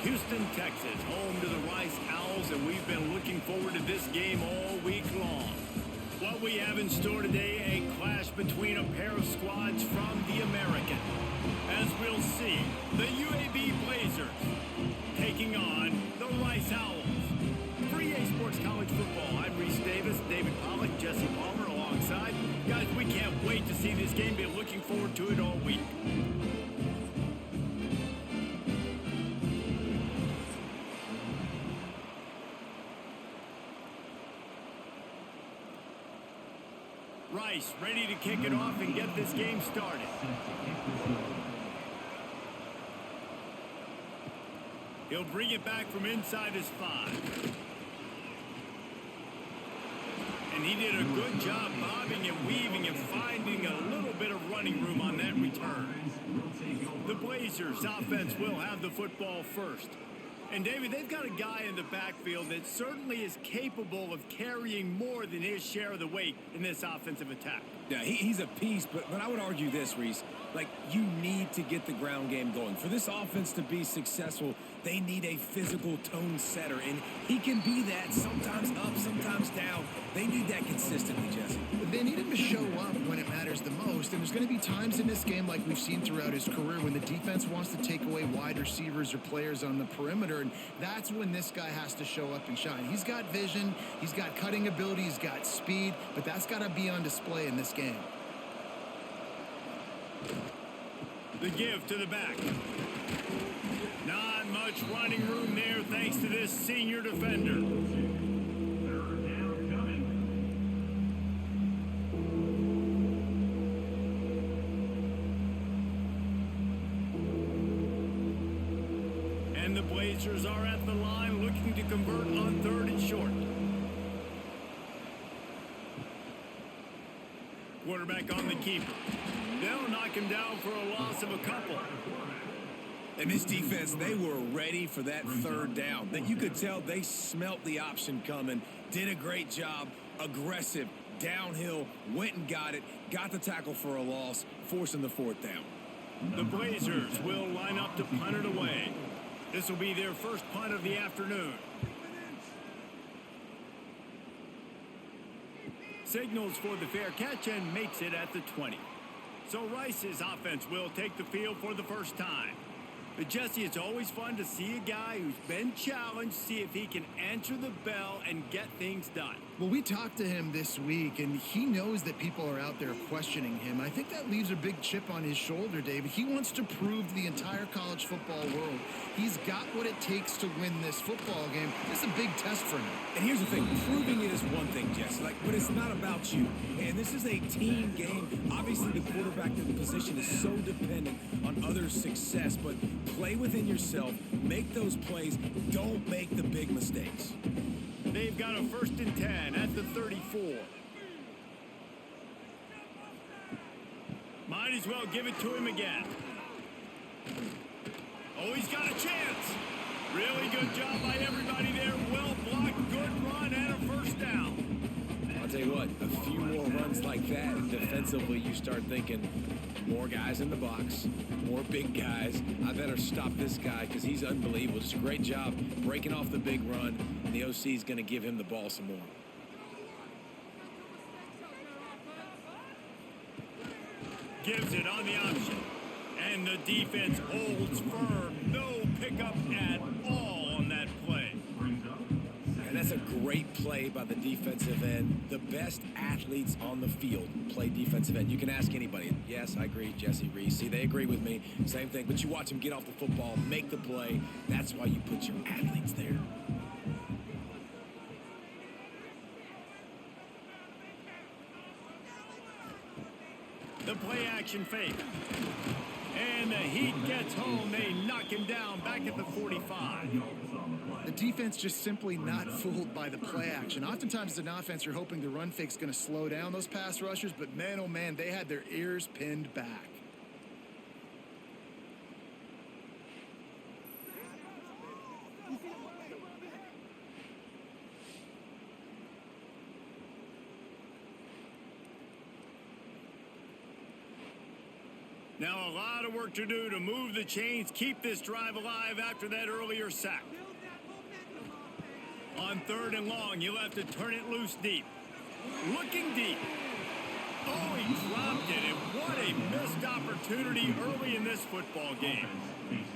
Houston, Texas, home to the Rice Owls, and we've been looking forward to this game all week long. What we have in store today, a clash between a pair of squads from the American. As we'll see, the UAB Blazers taking on the Rice Owls. For EA Sports College Football, I'm Reese Davis, David Pollack, Jesse Palmer alongside. Guys, we can't wait to see this game. Be looking forward to it all week. Rice ready to kick it off and get this game started. He'll bring it back from inside his 5. And he did a good job bobbing and weaving and finding a little bit of running room on that return. The Blazers offense will have the football first. And, David, they've got a guy in the backfield that certainly is capable of carrying more than his share of the weight in this offensive attack. Yeah, he's a piece, but I would argue this, Reese. Like, you need to get the ground game going. For this offense to be successful, they need a physical tone setter, and he can be that, sometimes up, sometimes down. They need that consistently, Jesse. They need him to show up when it matters the most, and there's going to be times in this game like we've seen throughout his career when the defense wants to take away wide receivers or players on the perimeter, and that's when this guy has to show up and shine. He's got vision, he's got cutting ability, he's got speed, but that's got to be on display in this game. The give to the back. Not much running room there thanks to this senior defender. And the Blazers are at the line looking to convert on 3rd and short. Quarterback on the keeper. They'll knock him down for a loss of a couple. And this defense, they were ready for that 3rd down. That you could tell they smelt the option coming, did a great job, aggressive, downhill, went and got it, got the tackle for a loss, forcing the 4th down. The Blazers will line up to punt it away. This will be their first punt of the afternoon. Signals for the fair catch and makes it at the 20. So Rice's offense will take the field for the first time. But, Jesse, it's always fun to see a guy who's been challenged, see if he can answer the bell and get things done. Well, we talked to him this week, and he knows that people are out there questioning him. I think that leaves a big chip on his shoulder, David. He wants to prove to the entire college football world he's got what it takes to win this football game. This is a big test for him. And here's the thing. Proving it is one thing, Jesse. But it's not about you. And this is a team game. Obviously, the quarterback position is so dependent on others' success. But play within yourself. Make those plays. Don't make the big mistakes. They've got a 1st and 10 at the 34. Might as well give it to him again. Oh, he's got a chance. Really good job by everybody there. Well blocked, good run, and a 1st down. I'll tell you what, a few more runs like that, and defensively you start thinking, more guys in the box, more big guys. I better stop this guy because he's unbelievable. Just a great job breaking off the big run, and the OC is going to give him the ball some more. Gives it on the option. And the defense holds firm. No pickup at all on that play. And that's a great play by the defensive end. The best athletes on the field play defensive end. You can ask anybody. Yes, I agree, Jesse, Reese. See, they agree with me. Same thing. But you watch them get off the football, make the play. That's why you put your athletes there. The play action fake. And the Heat gets home. They knock him down back at the 45. The defense just simply not fooled by the play action. Oftentimes as an offense, you're hoping the run fake's going to slow down those pass rushers, but man, oh man, they had their ears pinned back. Now a lot of work to do to move the chains, keep this drive alive after that earlier sack. On 3rd and long, you'll have to turn it loose deep. Looking deep. Oh, he dropped it, and what a missed opportunity early in this football game.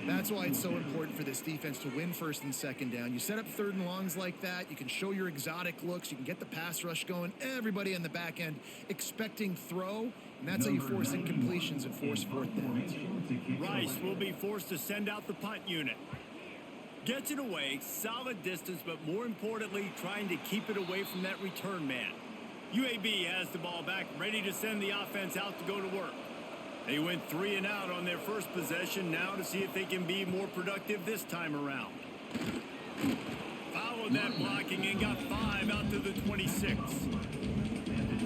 That's why it's so important for this defense to win 1st and 2nd down. You set up 3rd and longs like that, you can show your exotic looks, you can get the pass rush going, everybody in the back end expecting throw, and that's how you force incompletions and force 4th downs. Rice will be forced to send out the punt unit. Gets it away, solid distance, but more importantly, trying to keep it away from that return man. UAB has the ball back, ready to send the offense out to go to work. They went 3 and out on their first possession, now to see if they can be more productive this time around. Followed that blocking and got 5 out to the 26.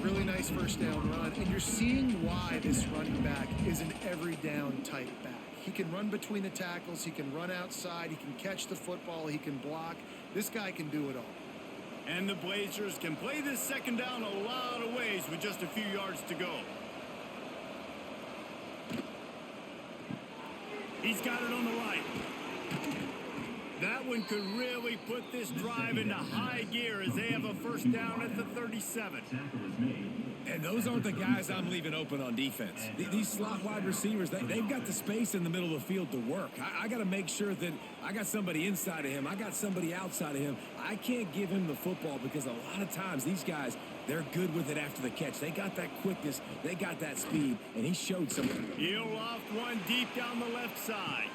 Really nice 1st down run, and you're seeing why this running back is an every down type back. He can run between the tackles, he can run outside, he can catch the football, he can block. This guy can do it all. And the Blazers can play this 2nd down a lot of ways with just a few yards to go. He's got it on the right. That one could really put this drive into high gear as they have a 1st down at the 37. And those aren't the guys I'm leaving open on defense. These slot wide receivers, they've got the space in the middle of the field to work. I got to make sure that I got somebody inside of him. I got somebody outside of him. I can't give him the football because a lot of times these guys, they're good with it after the catch. They got that quickness. They got that speed. And he showed something. He'll loft one deep down the left side.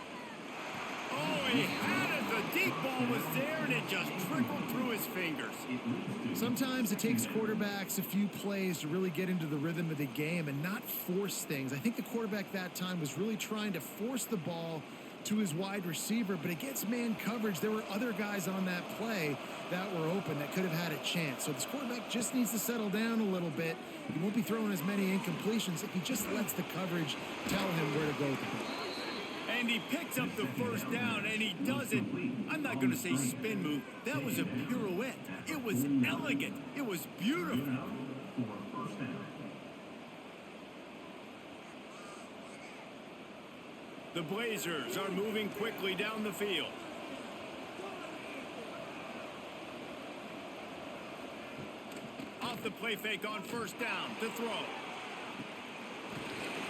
Oh, he had it. The deep ball was there, and it just trickled through his fingers. Sometimes it takes quarterbacks a few plays to really get into the rhythm of the game and not force things. I think the quarterback that time was really trying to force the ball to his wide receiver, but against man coverage, there were other guys on that play that were open that could have had a chance. So this quarterback just needs to settle down a little bit. He won't be throwing as many incompletions if he just lets the coverage tell him where to go with the ball. And he picks up the 1st down, and he does it. I'm not going to say spin move. That was a pirouette. It was elegant. It was beautiful. The Blazers are moving quickly down the field. Off the play fake on 1st down to throw.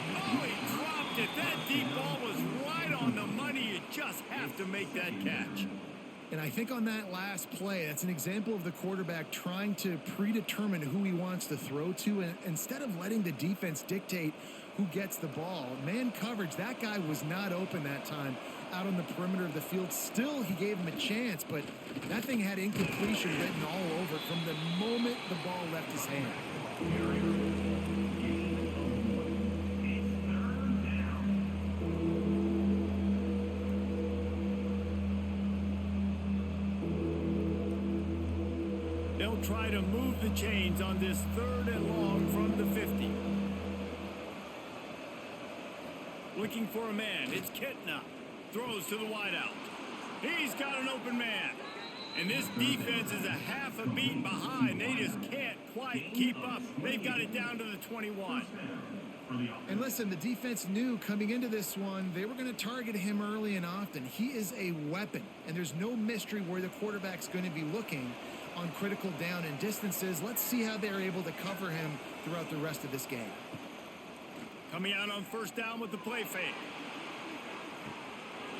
Oh, he dropped it. That deep ball was right on the money. You just have to make that catch. And I think on that last play, that's an example of the quarterback trying to predetermine who he wants to throw to, and instead of letting the defense dictate who gets the ball. Man coverage, that guy was not open that time out on the perimeter of the field. Still, he gave him a chance, but that thing had incompletion written all over it from the moment the ball left his hand. They'll try to move the chains on this 3rd and long from the 50. Looking for a man. It's Kitna. Throws to the wideout. He's got an open man. And this defense is a half a beat behind. They just can't quite keep up. They've got it down to the 21. And listen, the defense knew coming into this one, they were going to target him early and often. He is a weapon, and there's no mystery where the quarterback's going to be looking on critical down and distances. Let's see how they're able to cover him throughout the rest of this game. Coming out on 1st down with the play fake.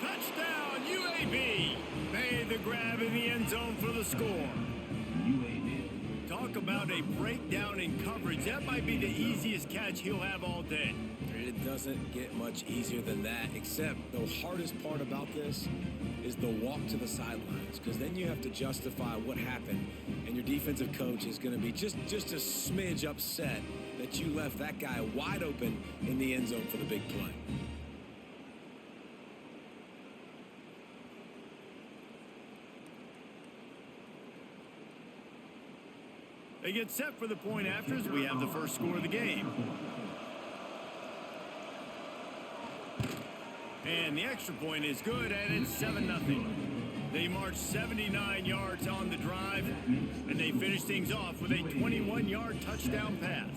Touchdown, UAB. Made the grab in the end zone for the score. Talk about a breakdown in coverage. That might be the easiest catch he'll have all day. It doesn't get much easier than that, except the hardest part about this is the walk to the sidelines, because then you have to justify what happened, and your defensive coach is going to be just a smidge upset that you left that guy wide open in the end zone for the big play. They get set for the point after as we have the first score of the game. And the extra point is good, and it's 7-0. They march 79 yards on the drive, and they finish things off with a 21-yard touchdown pass.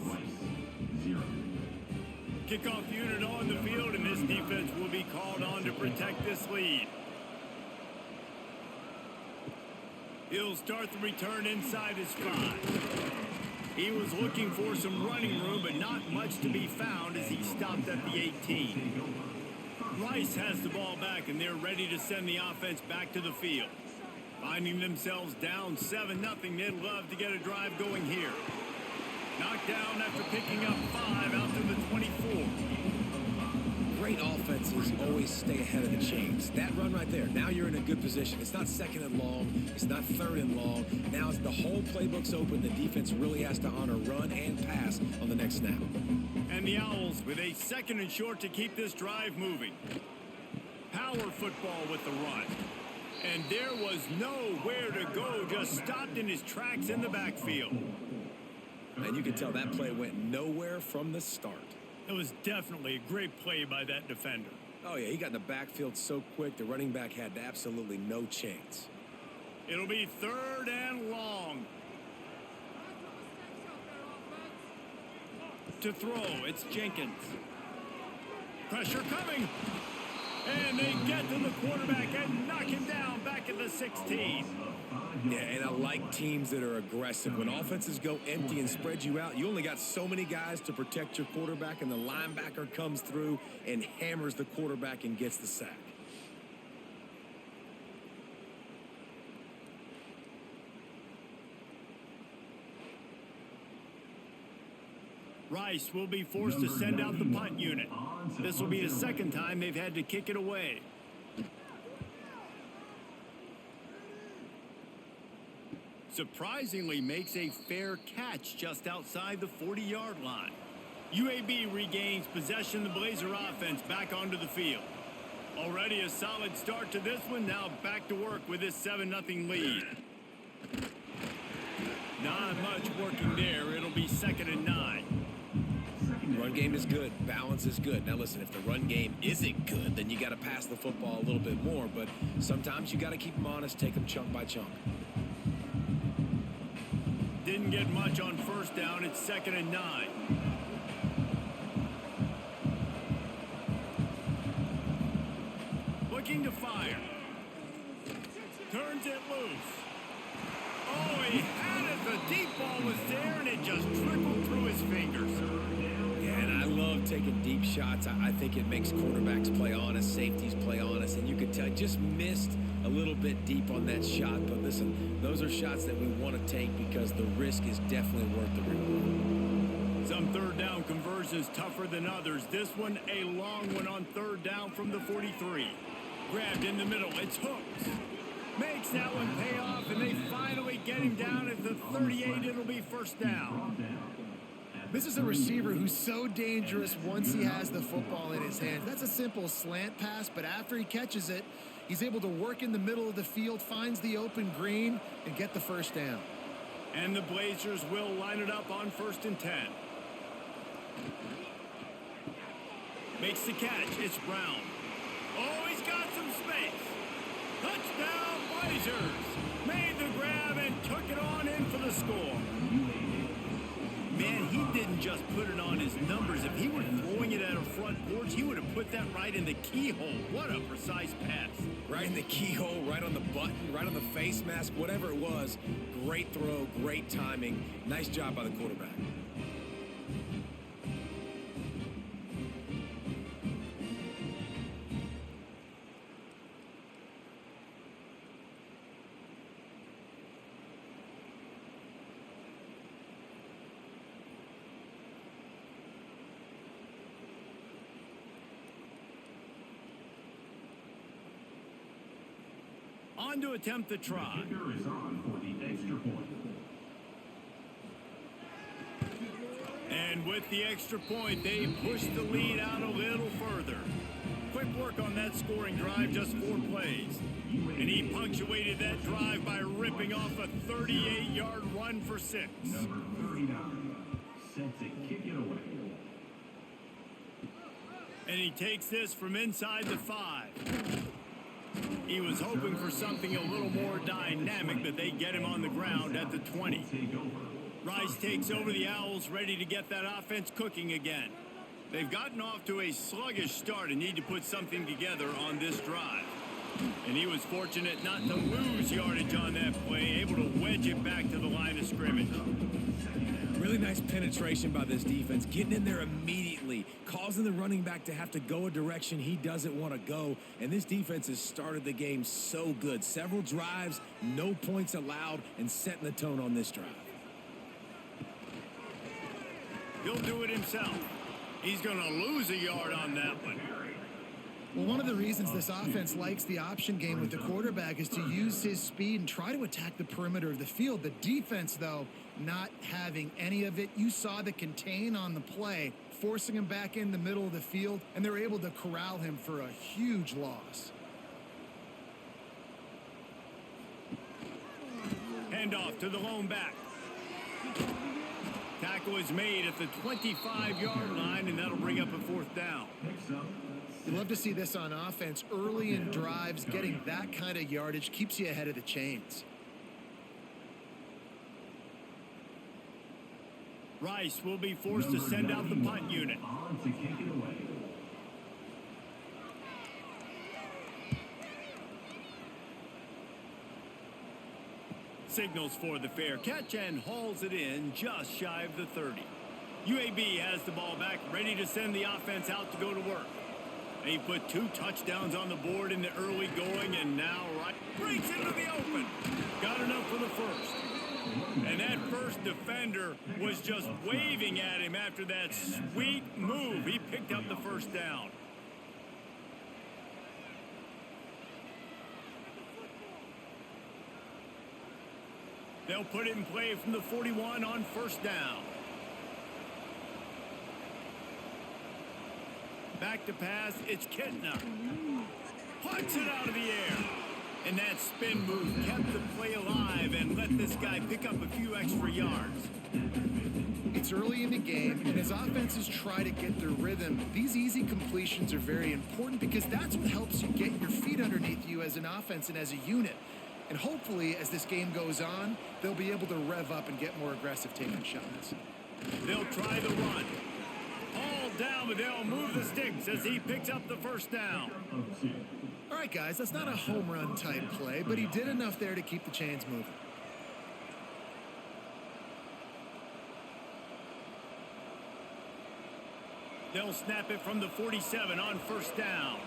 Kickoff unit on the field, and this defense will be called on to protect this lead. He'll start the return inside his 5. He was looking for some running room, but not much to be found as he stopped at the 18. Rice has the ball back, and they're ready to send the offense back to the field. Finding themselves down 7-0, they'd love to get a drive going here. Knocked down after picking up 5 out to the 24. Great offenses always stay ahead of the chains. That run right there, now you're in a good position. It's not 2nd and long. It's not 3rd and long. Now the whole playbook's open. The defense really has to honor run and pass on the next snap. And the Owls with a 2nd and short to keep this drive moving. Power football with the run. And there was nowhere to go, just stopped in his tracks in the backfield. And you can tell that play went nowhere from the start. It was definitely a great play by that defender. Oh, yeah, he got in the backfield so quick, the running back had absolutely no chance. It'll be 3rd and long. To throw, it's Jenkins. Pressure coming. And they get to the quarterback and knock him down back at the 16. Yeah, and I like teams that are aggressive. When offenses go empty and spread you out, you only got so many guys to protect your quarterback, and the linebacker comes through and hammers the quarterback and gets the sack. Rice will be forced to send out the punt unit. This will be the 2nd time they've had to kick it away. Surprisingly makes a fair catch just outside the 40-yard line. UAB regains possession of the Blazer offense back onto the field. Already a solid start to this one, now back to work with this 7-0 lead. Not much working there. It'll be 2nd and 9. Run game is good. Balance is good. Now, listen, if the run game isn't good, then you got to pass the football a little bit more. But sometimes you got to keep them honest, take them chunk by chunk. Didn't get much on 1st down. It's 2nd and 9. Looking to fire. Turns it loose. Oh, he had it. The deep ball was there, and it just trickled through his fingers. Yeah, and I love taking deep shots. I think it makes quarterbacks play honest, safeties play honest, and you could tell just missed a little bit deep on that shot. But listen, those are shots that we want to take because the risk is definitely worth the reward. Some 3rd down conversions tougher than others. This one a long one on 3rd down from the 43. Grabbed in the middle. It's Hooks. Makes that one pay off, and they finally get him down at the 38. It'll be 1st down. This is a receiver who's so dangerous once he has the football in his hands. That's a simple slant pass, but after he catches it, he's able to work in the middle of the field, finds the open green, and get the 1st down. And the Blazers will line it up on 1st and 10. Makes the catch. It's Brown. Oh, he's got some space. Touchdown, Blazers. Made the grab and took it on in for the score. Man, he didn't just put it on his numbers. If he were throwing it at a front porch, he would have put that right in the keyhole. What a precise pass. Right in the keyhole, right on the button, right on the face mask, whatever it was. Great throw, great timing. Nice job by the quarterback. On to attempt the try. Is on for the extra point. And with the extra point, they push the lead out a little further. Quick work on that scoring drive, just 4 plays. And he punctuated that drive by ripping off a 38-yard run for 6. Number 39, set to kick it away. And he takes this from inside the 5. He was hoping for something a little more dynamic, but they get him on the ground at the 20. Rice takes over. The Owls ready to get that offense cooking again. They've gotten off to a sluggish start and need to put something together on this drive. And he was fortunate not to lose yardage on that play, able to wedge it back to the line of scrimmage. Really nice penetration by this defense, getting in there immediately, causing the running back to have to go a direction he doesn't want to go. And this defense has started the game so good. Several drives, no points allowed, and setting the tone on this drive. He'll do it himself. He's going to lose a yard on that one. Well, one of the reasons this offense likes the option game with the quarterback is to use his speed and try to attack the perimeter of the field. The defense, though, not having any of it. You saw the contain on the play, forcing him back in the middle of the field, and they're able to corral him for a huge loss. Handoff to the lone back. Tackle is made at the 25-yard line, and that'll bring up a fourth down. You love to see this on offense. Early in drives, getting that kind of yardage keeps you ahead of the chains. Rice will be forced to send out the punt unit. On to kick it away. Signals for the fair catch and hauls it in just shy of the 30. UAB has the ball back, ready to send the offense out to go to work. They put 2 touchdowns on the board in the early going, and now Rice breaks into the open. Got enough for the first. And that first defender was just waving at him after that sweet move. He picked up the first down. They'll put it in play from the 41 on first down. Back to pass, it's Kittner. Punts it out of the air. And that spin move kept the play alive and let this guy pick up a few extra yards. It's early in the game, and as offenses try to get their rhythm, these easy completions are very important because that's what helps you get your feet underneath you as an offense and as a unit. And hopefully, as this game goes on, they'll be able to rev up and get more aggressive taking shots. They'll try the run. All down, but they'll move the sticks as he picks up the first down. All right, guys, that's not a home run type play, but he did enough there to keep the chains moving. They'll snap it from the 47 on first down.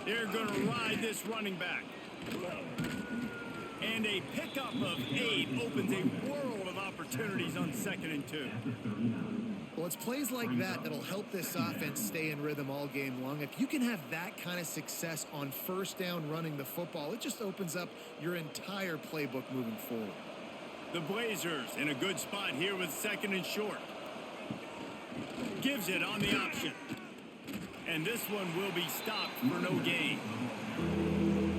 They're going to ride this running back. And a pickup of 8 opens a world of opportunities on 2nd and 2. Well, it's plays like that that'll help this offense stay in rhythm all game long. If you can have that kind of success on first down running the football, it just opens up your entire playbook moving forward. The Blazers in a good spot here with 2nd and short. Gives it on the option. And this one will be stopped for no gain.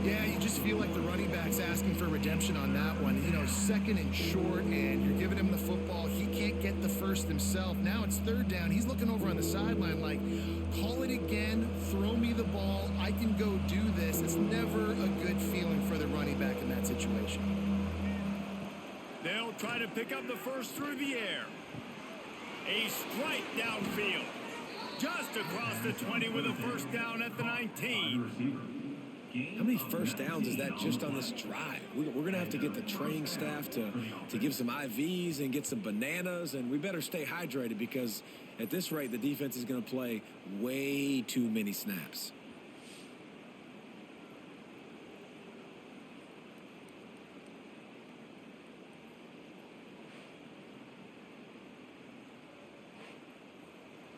Yeah, you just feel like the running back's asking for redemption on that one. You know, 2nd and short, and you're giving him the football. He can't get the first himself. Now it's 3rd down. He's looking over on the sideline like, call it again, throw me the ball, I can go do this. It's never a good feeling for the running back in that situation. They'll try to pick up the first through the air. A strike downfield. Just across the 20 with a first down at the 19. How many first downs is that just on this drive? We're going to have to get the training staff to give some IVs and get some bananas, and we better stay hydrated because at this rate, the defense is going to play way too many snaps.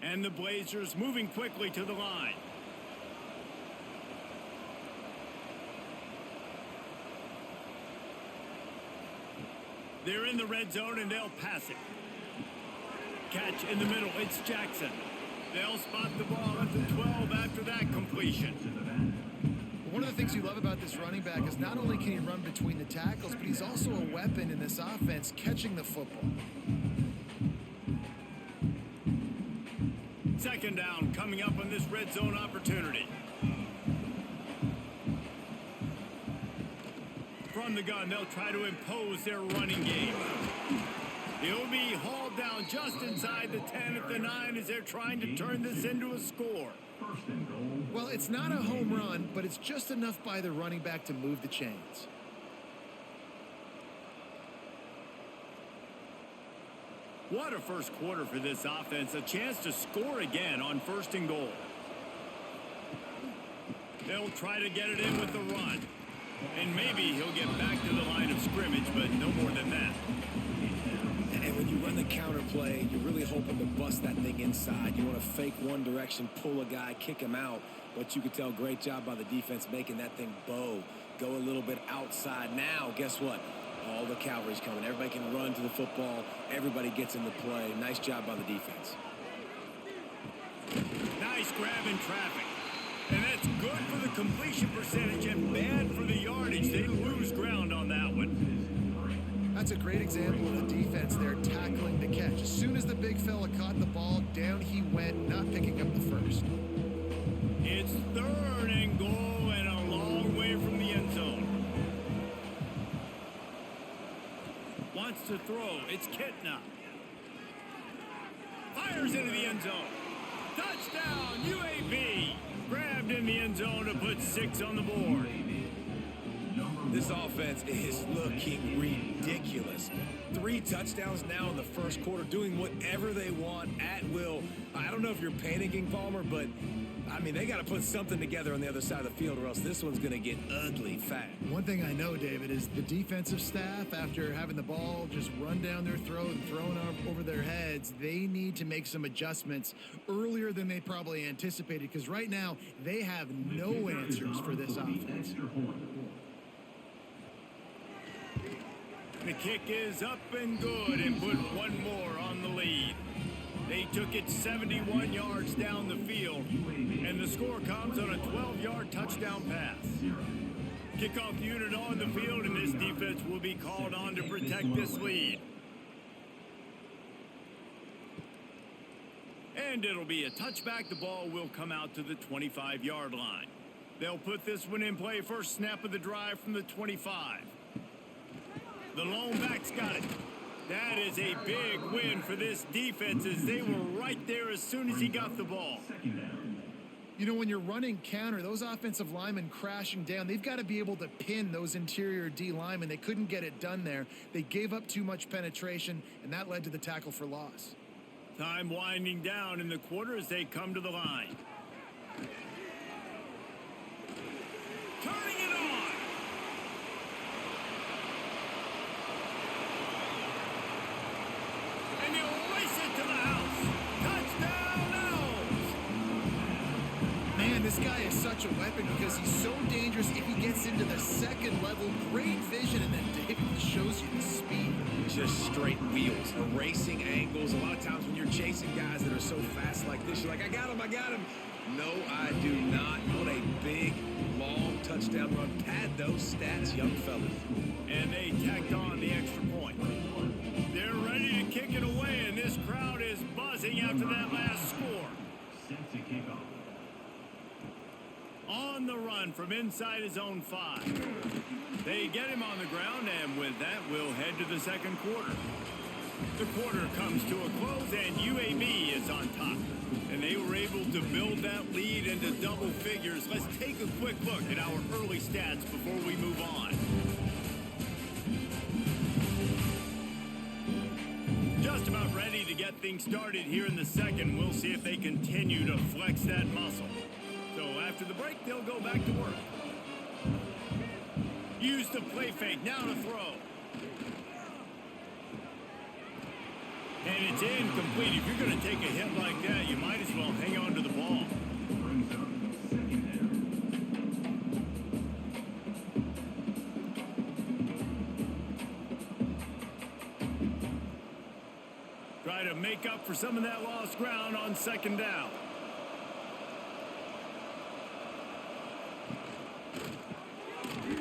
And the Blazers moving quickly to the line. They're in the red zone and they'll pass it. Catch in the middle, it's Jackson. They'll spot the ball at the 12 after that completion. One of the things you love about this running back is not only can he run between the tackles, but he's also a weapon in this offense catching the football. 2nd down coming up on this red zone opportunity. From the gun, they'll try to impose their running game. He'll just inside the 10 at the 9 as they're trying to turn this into a score. First and goal. Well, it's not a home run, but it's just enough by the running back to move the chains. What a first quarter for this offense. A chance to score again on first and goal. They'll try to get it in with the run. And maybe he'll get back to the line of scrimmage, but no more than that. And when you run the counter play, you're really hoping to bust that thing inside. You want to fake one direction, pull a guy, kick him out. But you could tell, great job by the defense making that thing bow. Go a little bit outside. Now, guess what? All the cavalry's coming. Everybody can run to the football. Everybody gets in the play. Nice job by the defense. Nice grab in traffic. And that's good for the completion percentage and bad for the yardage. They lose ground on that one. That's a great example of the defense there tackling the catch. As soon as the big fella caught the ball, down he went, not picking up the first. It's third and goal and a long way from the end zone. Wants to throw. It's Kitna. Fires into the end zone. Touchdown, UAB. Grabbed in the end zone to put 6 on the board. This offense is looking ridiculous. 3 touchdowns now in the first quarter, doing whatever they want at will. I don't know if you're panicking, Palmer, but, I mean, they got to put something together on the other side of the field or else this one's going to get ugly fast. One thing I know, David, is the defensive staff, after having the ball just run down their throat and thrown over their heads, they need to make some adjustments earlier than they probably anticipated, because right now they have no answers for this offense. The kick is up and good and put one more on the lead. They took it 71 yards down the field, and the score comes on a 12-yard touchdown pass. Kickoff unit on the field, and this defense will be called on to protect this lead. And it'll be a touchback. The ball will come out to the 25-yard line. They'll put this one in play. First snap of the drive from the 25. The lone back's got it. That is a big win for this defense as they were right there as soon as he got the ball. You know, when you're running counter, those offensive linemen crashing down, they've got to be able to pin those interior D linemen. They couldn't get it done there. They gave up too much penetration, and that led to the tackle for loss. Time winding down in the quarter as they come to the line. Turning it on. And he'll race it to the house. Touchdown, Owls. Man, this guy is such a weapon because he's so dangerous if he gets into the second level. Great vision, and then David shows you the speed. Just straight wheels, erasing angles. A lot of times when you're chasing guys that are so fast like this, you're like, I got him, I got him. No, I do not. What a big, long touchdown run. Pad those stats, young fella. And they tacked on the extra point. They're ready to kick it away, and this crowd is buzzing after that last score. Set to kick off. On the run from inside his own 5. They get him on the ground, and with that, we'll head to the second quarter. The quarter comes to a close, and UAB is on top. And they were able to build that lead into double figures. Let's take a quick look at our early stats before we move on. Just about ready to get things started here in the second. We'll see if they continue to flex that muscle. So after the break, they'll go back to work. Use the play fake, now to throw. And it's incomplete. If you're going to take a hit like that, you might as well hang on to the ball. Brings up second down. Try to make up for some of that lost ground on second down.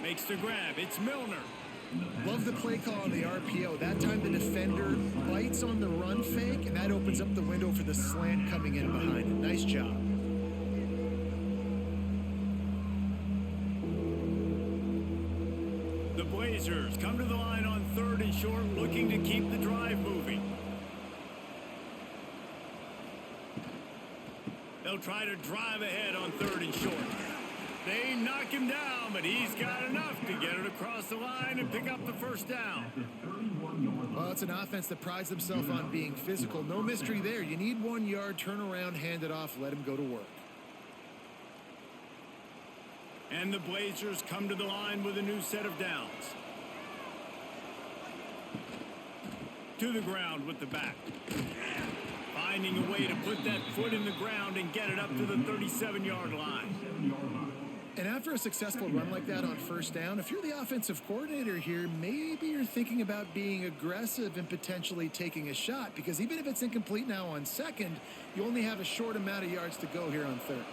Makes the grab. It's Milner. Love the play call on the RPO. That time the defender bites on the run fake, and that opens up the window for the slant coming in behind it. Nice job. The Blazers come to the line on third and short, looking to keep the drive moving. They'll try to drive ahead on 3rd and short. They knock him down, but he's got enough to get it across the line and pick up the first down. Well, it's an offense that prides themselves on being physical. No mystery there. You need 1 yard, turn around, hand it off, let him go to work. And the Blazers come to the line with a new set of downs. To the ground with the back. Finding a way to put that foot in the ground and get it up to the 37-yard line. And after a successful run like that on 1st down, if you're the offensive coordinator here, maybe you're thinking about being aggressive and potentially taking a shot, because even if it's incomplete now on 2nd, you only have a short amount of yards to go here on 3rd.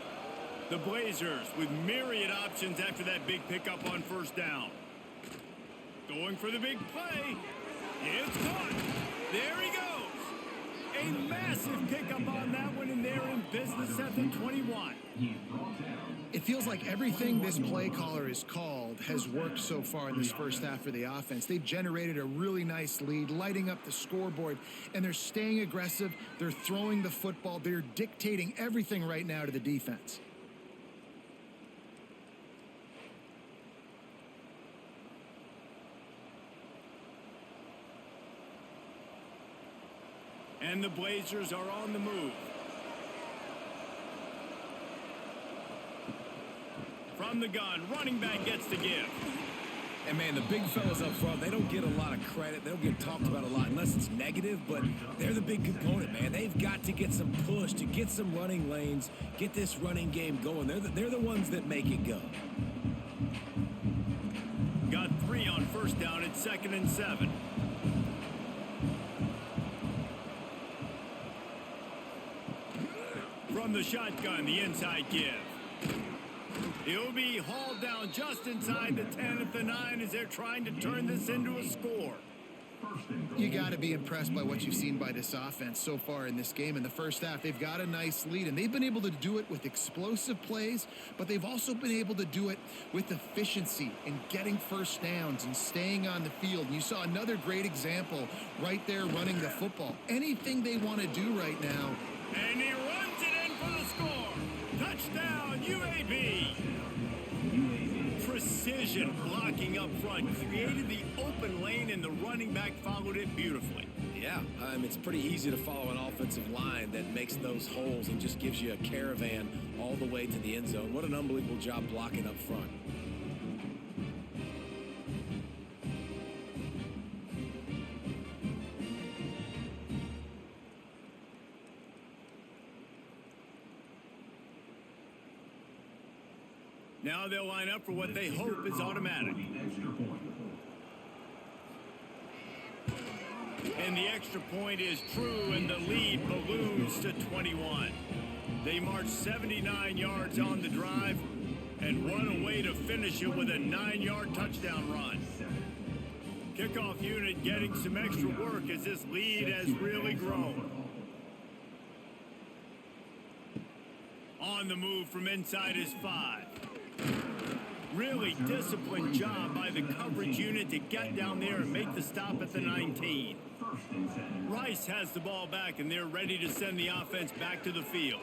The Blazers with myriad options after that big pickup on 1st down. Going for the big play. It's caught. There he goes. A massive pickup on that one, and they're in business at the 21. It feels like everything this play caller has called has worked so far in this first half for the offense. They've generated a really nice lead, lighting up the scoreboard, and they're staying aggressive. They're throwing the football. They're dictating everything right now to the defense. And the Blazers are on the move. From the gun, running back gets the give. And, man, the big fellas up front, they don't get a lot of credit. They don't get talked about a lot unless it's negative, but they're the big component, man. They've got to get some push, to get some running lanes, get this running game going. They're the ones that make it go. Got 3 on 1st down at 2nd and 7. From the shotgun, the inside give. He'll be hauled down just inside the 10 at the 9 as they're trying to turn this into a score. You got to be impressed by what you've seen by this offense so far in this game. In the first half, they've got a nice lead, and they've been able to do it with explosive plays, but they've also been able to do it with efficiency and getting first downs and staying on the field. And you saw another great example right there running the football. Anything they want to do right now. And he runs it in for the score. Touchdown, UAB. Precision blocking up front created the open lane, and the running back followed it beautifully. Yeah, it's pretty easy to follow an offensive line that makes those holes and just gives you a caravan all the way to the end zone. What an unbelievable job blocking up front. Now they'll line up for what they hope is automatic. And the extra point is true, and the lead balloons to 21. They march 79 yards on the drive, and what a way to finish it with a 9-yard touchdown run. Kickoff unit getting some extra work as this lead has really grown. On the move from inside his 5. Really disciplined job by the coverage unit to get down there and make the stop at the 19. Rice has the ball back, and they're ready to send the offense back to the field.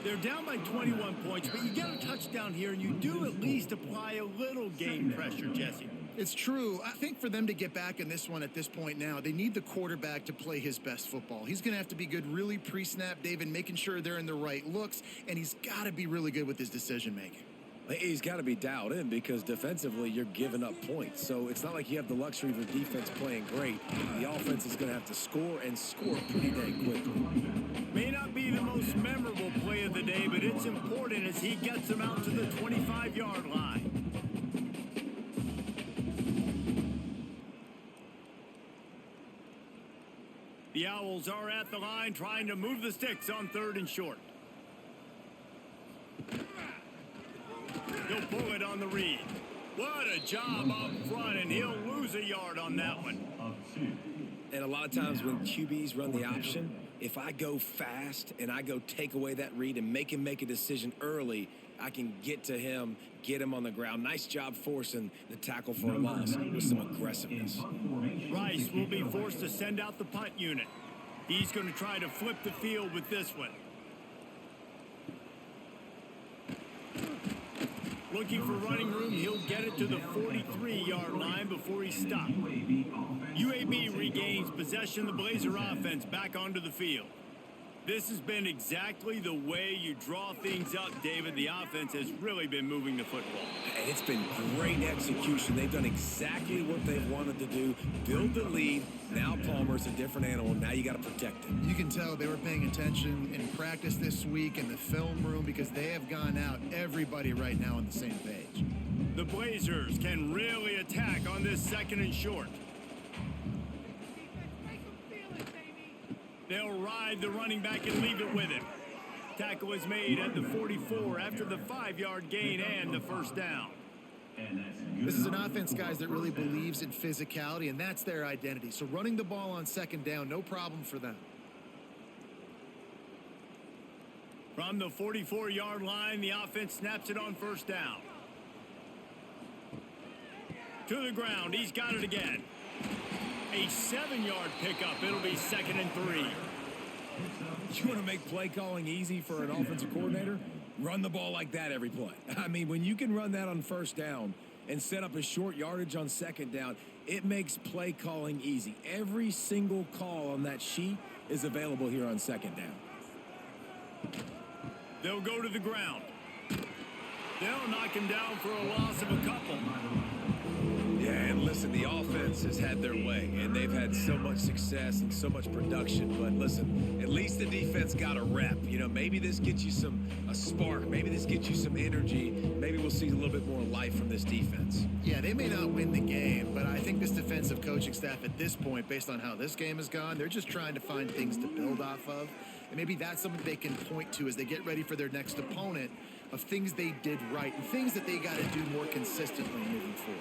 They're down by 21 points, but you get a touchdown here, and you do at least apply a little game pressure, Jesse. It's true. I think for them to get back in this one at this point now, they need the quarterback to play his best football. He's going to have to be good really pre-snap, David, making sure they're in the right looks, and he's got to be really good with his decision-making. He's got to be dialed in because defensively you're giving up points. So it's not like you have the luxury of a defense playing great. The offense is going to have to score and score pretty dang quickly. May not be the most memorable play of the day, but it's important as he gets them out to the 25-yard line. The Owls are at the line trying to move the sticks on 3rd and short. He'll pull it on the read. What a job up front, and he'll lose a yard on that one. And a lot of times when QBs run the option, if I go fast and I go take away that read and make him make a decision early, I can get to him, get him on the ground. Nice job forcing the tackle for a loss with some aggressiveness. Rice will be forced to send out the punt unit. He's going to try to flip the field with this one. Looking for running room, he'll get it to the 43-yard line before he's stopped. UAB regains possession of the Blazer offense back onto the field. This has been exactly the way you draw things up, David. The offense has really been moving the football. It's been great execution. They've done exactly what they've wanted to do. Build the lead. Now Palmer's a different animal. Now you got to protect it. You can tell they were paying attention in practice this week in the film room because they have gone out, everybody right now on the same page. The Blazers can really attack on this 2nd and short. They'll ride the running back and leave it with him. Tackle is made at the 44 after the 5-yard gain and the first down. This is an offense, guys, that really believes in physicality, and that's their identity. So running the ball on 2nd down, no problem for them. From the 44-yard line, the offense snaps it on 1st down. To the ground, he's got it again. A 7-yard pickup. It'll be 2nd and 3. You want to make play calling easy for an offensive coordinator? Run the ball like that every play. I mean, when you can run that on 1st down and set up a short yardage on 2nd down, it makes play calling easy. Every single call on that sheet is available here on 2nd down. They'll go to the ground. They'll knock him down for a loss of a couple. Yeah, and listen, the offense has had their way, and they've had so much success and so much production. But listen, at least the defense got a rep. You know, maybe this gets you a spark. Maybe this gets you some energy. Maybe we'll see a little bit more life from this defense. Yeah, they may not win the game, but I think this defensive coaching staff at this point, based on how this game has gone, they're just trying to find things to build off of. And maybe that's something they can point to as they get ready for their next opponent of things they did right and things that they got to do more consistently moving forward.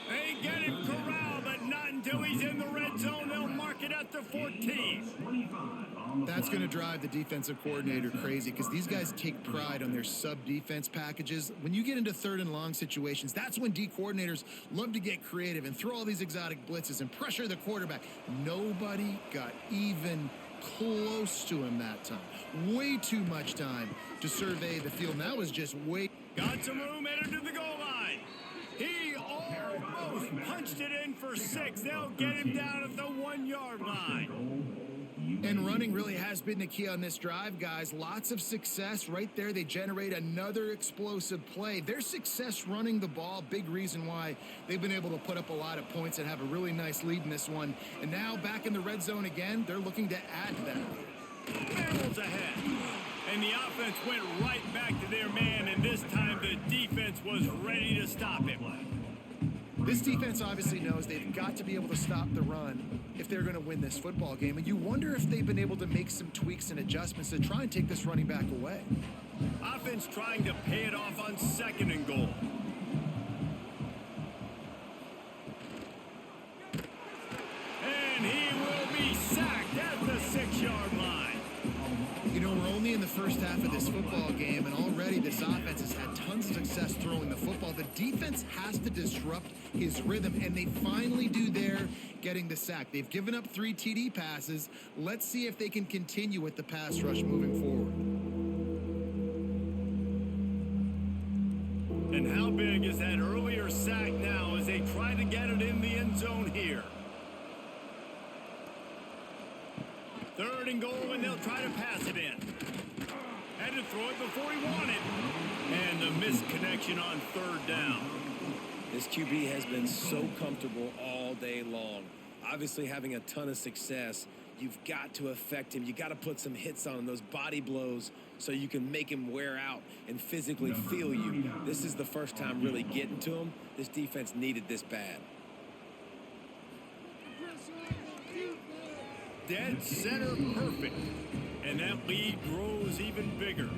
They get him corralled, but not until he's in the red zone. They'll mark it at the 14. That's going to drive the defensive coordinator crazy because these guys take pride on their sub-defense packages. When you get into 3rd and long situations, that's when D coordinators love to get creative and throw all these exotic blitzes and pressure the quarterback. Nobody got even close to him that time. Way too much time to survey the field. Now is just way. Got some room, headed to the goal line. He almost punched it in for 6. They'll get him down at the 1-yard line. And running really has been the key on this drive, guys. Lots of success right there. They generate another explosive play. Their success running the ball, big reason why they've been able to put up a lot of points and have a really nice lead in this one. And now back in the red zone again, they're looking to add to that. Barrels ahead. And the offense went right back to their man, and this time the defense was ready to stop him. This defense obviously knows they've got to be able to stop the run if they're going to win this football game. And you wonder if they've been able to make some tweaks and adjustments to try and take this running back away. Offense trying to pay it off on 2nd and goal. And he will be sacked at the 6-yard line. You know, we're only in the first half of this football game, and already this offense has had tons of success throwing the football. The defense has to disrupt his rhythm, and they finally do there, getting the sack. They've given up 3 TD passes. Let's see if they can continue with the pass rush moving forward. And how big is that earlier sack now as they try to get it in the end zone here? 3rd and goal, and they'll try to pass it in. Had to throw it before he wanted. And the missed connection on 3rd down. This QB has been so comfortable all day long. Obviously having a ton of success. You've got to affect him. You got to put some hits on him, those body blows, so you can make him wear out and physically feel you. This is the first time really getting to him. This defense needed this bad. Dead center perfect. And that lead grows even bigger.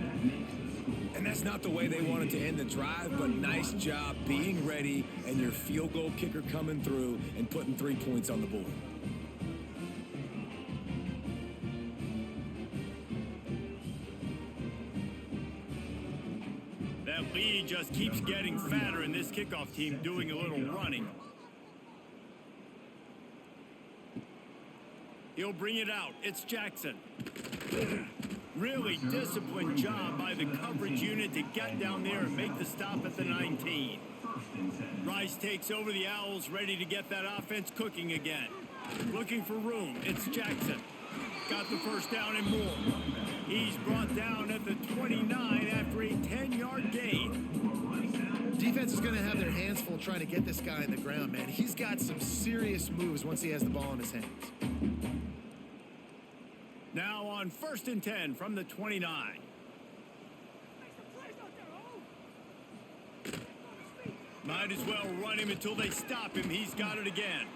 And that's not the way they wanted to end the drive, but nice job being ready and your field goal kicker coming through and putting 3 points on the board. That lead just keeps getting fatter, and this kickoff team doing a little running. He'll bring it out. It's Jackson. Really disciplined job by the coverage unit to get down there and make the stop at the 19. Rice takes over the Owls, ready to get that offense cooking again. Looking for room. It's Jackson. Got the first down and more. He's brought down at the 29 after a 10-yard gain. Defense is going to have their hands full trying to get this guy in the ground, man. He's got some serious moves once he has the ball in his hands. Now on 1st and 10 from the 29. Might as well run him until they stop him. He's got it again.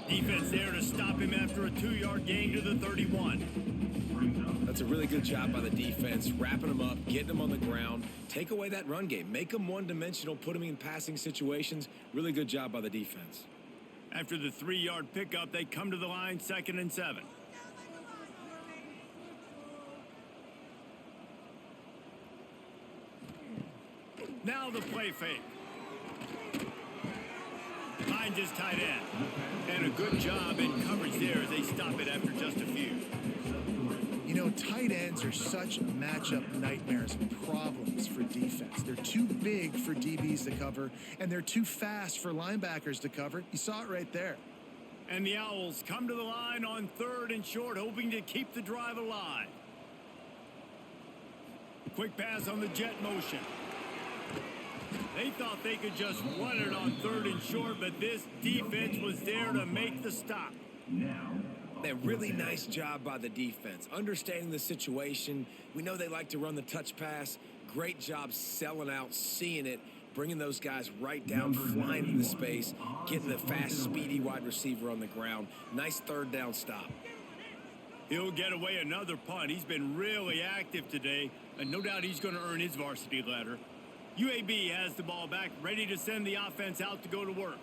Defense there to stop him after a 2-yard gain to the 31. That's a really good job by the defense, wrapping him up, getting him on the ground. Take away that run game. Make him one-dimensional, put him in passing situations. Really good job by the defense. After the 3-yard pickup, they come to the line, 2nd and 7. Now the play fake. Finds his tight end. And a good job in coverage there as they stop it after just a few. You know, tight ends are such matchup nightmares and problems for defense. They're too big for DBs to cover, and they're too fast for linebackers to cover. You saw it right there. And the Owls come to the line on 3rd and short, hoping to keep the drive alive. Quick pass on the jet motion. They thought they could just run it on 3rd and short, but this defense was there to make the stop. A really nice job by the defense, understanding the situation. We know they like to run the touch pass. Great job selling out, seeing it, bringing those guys right down, flying into space, getting the fast, speedy wide receiver on the ground. Nice 3rd down stop. He'll get away another punt. He's been really active today, and no doubt he's going to earn his varsity letter. UAB has the ball back, ready to send the offense out to go to work.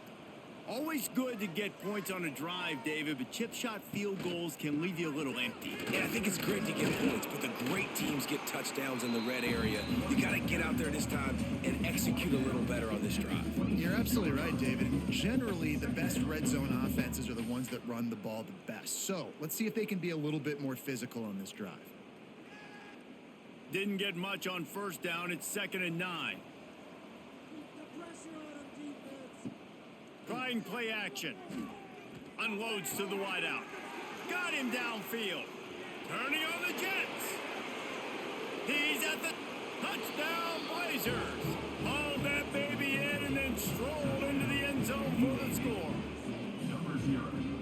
Always good to get points on a drive, David, but chip shot field goals can leave you a little empty. Yeah, I think it's great to get points, but the great teams get touchdowns in the red area. You got to get out there this time and execute a little better on this drive. You're absolutely right, David. Generally, the best red zone offenses are the ones that run the ball the best. So let's see if they can be a little bit more physical on this drive. Didn't get much on 1st down. It's 2nd and 9. Trying play action. Unloads to the wideout. Got him downfield. Turning on the Jets. He's at the touchdown Blazers. Hauled that baby in and then strolled into the end zone for the score.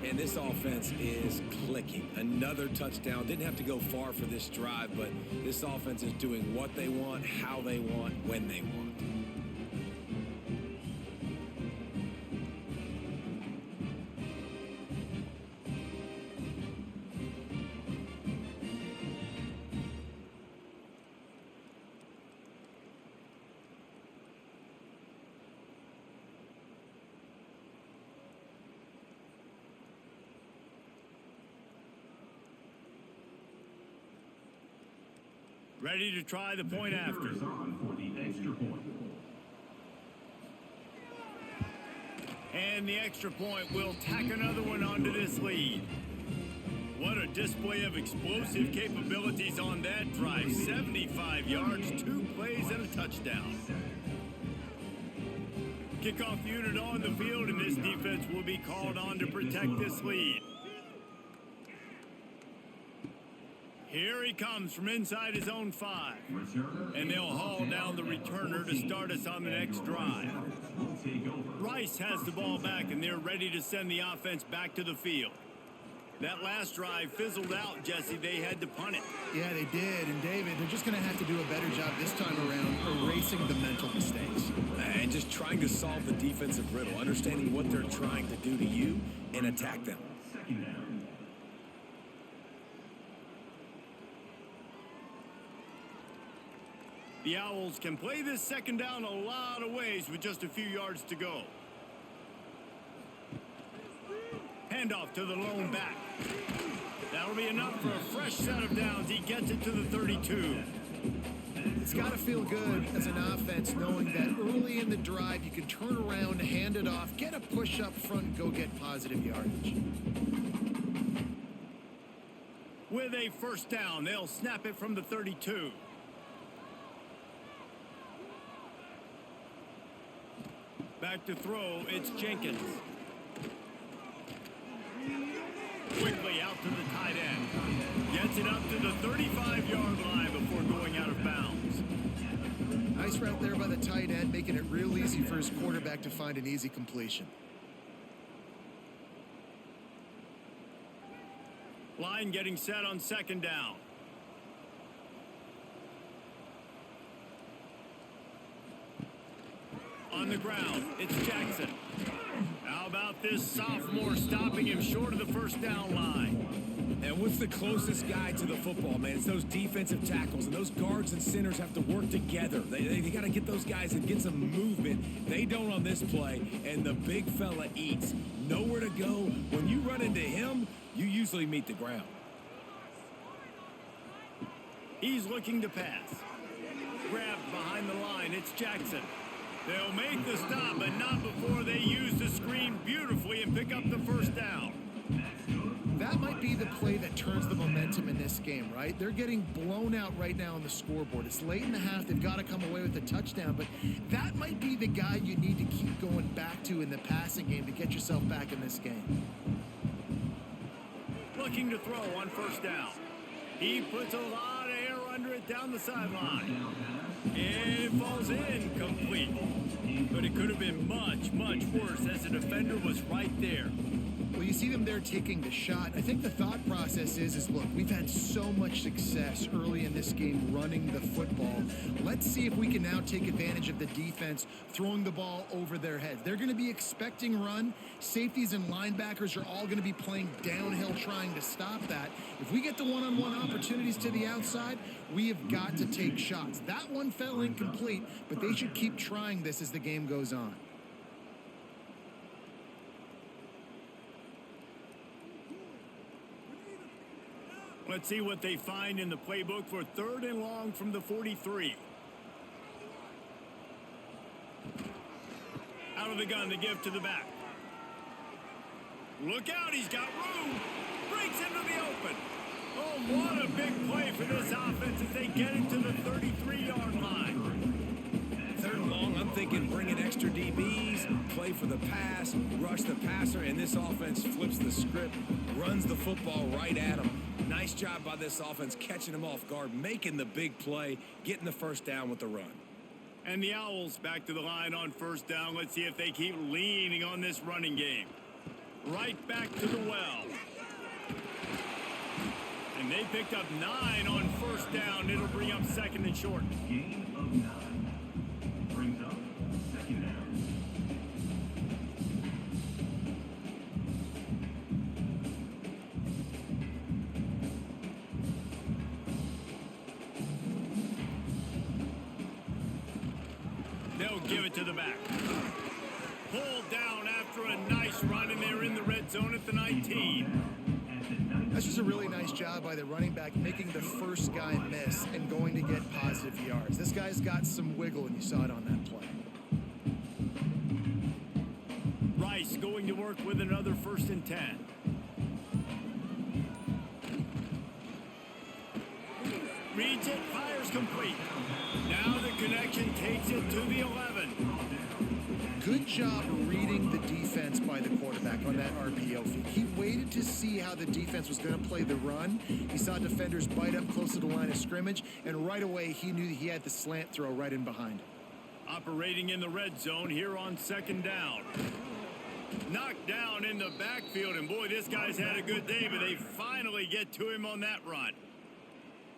And this offense is clicking. Another touchdown. Didn't have to go far for this drive, but this offense is doing what they want, how they want, when they want. Ready to try the point after. And the extra point will tack another one onto this lead. What a display of explosive capabilities on that drive. 75 yards, 2 plays, and a touchdown. Kickoff unit on the field, and this defense will be called on to protect this lead. Here he comes from inside his own 5. And they'll haul down the returner to start us on the next drive. Rice has the ball back, and they're ready to send the offense back to the field. That last drive fizzled out, Jesse. They had to punt it. Yeah, they did. And, David, they're just going to have to do a better job this time around erasing the mental mistakes. And just trying to solve the defensive riddle, understanding what they're trying to do to you and attack them. The Owls can play this 2nd down a lot of ways with just a few yards to go. Handoff to the lone back. That'll be enough for a fresh set of downs. He gets it to the 32. It's got to feel good as an offense knowing that early in the drive you can turn around, hand it off, get a push up front, and go get positive yardage. With a first down, they'll snap it from the 32. Back to throw, it's Jenkins. Quickly out to the tight end. Gets it up to the 35-yard line before going out of bounds. Nice route there by the tight end, making it real easy for his quarterback to find an easy completion. Line getting set on second down. On the ground, it's Jackson. How about this sophomore stopping him short of the first down line? And what's the closest guy to the football, man? It's those defensive tackles, and those guards and centers have to work together. They got to get those guys and get some movement. They don't on this play, and the big fella eats. Nowhere to go. When you run into him, you usually meet the ground. He's looking to pass. Grabbed behind the line, it's Jackson. They'll make the stop, but not before they use the screen beautifully and pick up the first down. That might be the play that turns the momentum in this game, right? They're getting blown out right now on the scoreboard. It's late in the half. They've got to come away with a touchdown, but that might be the guy you need to keep going back to in the passing game to get yourself back in this game. Looking to throw on first down. He puts a lot of air under it down the sideline. And it falls in complete. But it could have been much, much worse as the defender was right there. Well, you see them there taking the shot. I think the thought process is look, we've had so much success early in this game running the football. Let's see if we can now take advantage of the defense throwing the ball over their heads. They're going to be expecting run. Safeties and linebackers are all going to be playing downhill trying to stop that. If we get the one-on-one opportunities to the outside, we have got to take shots. That one fell incomplete, but they should keep trying this as the game goes on. Let's see what they find in the playbook for 3rd and long from the 43. Out of the gun to give to the back. Look out, he's got room. Breaks into the open. Oh, what a big play for this offense as they get it to the 33-yard line. 3rd and long, I'm thinking bring in extra DBs, play for the pass, rush the passer, and this offense flips the script, runs the football right at him. Nice job by this offense catching him off guard, making the big play, getting the first down with the run. And the Owls back to the line on first down. Let's see if they keep leaning on this running game. Right back to the well. And they picked up 9 on first down. It'll bring up 2nd and short. Gain of 9. Brings up 2nd down. They'll give it to the back. Pulled down after a nice run, and they're in the red zone at the 19. That's just a really nice job by the running back, making the first guy miss and going to get positive yards. This guy's got some wiggle, and you saw it on that play. Rice going to work with another 1st and 10. Reads it, fires complete. Now the connection takes it to the 11. Good job reading the defense by the quarterback on that RPO feed. He waited to see how the defense was going to play the run. He saw defenders bite up close to the line of scrimmage, and right away he knew he had the slant throw right in behind. Operating in the red zone here on 2nd down. Knocked down in the backfield, and boy, this guy's had a good day, but they finally get to him on that run.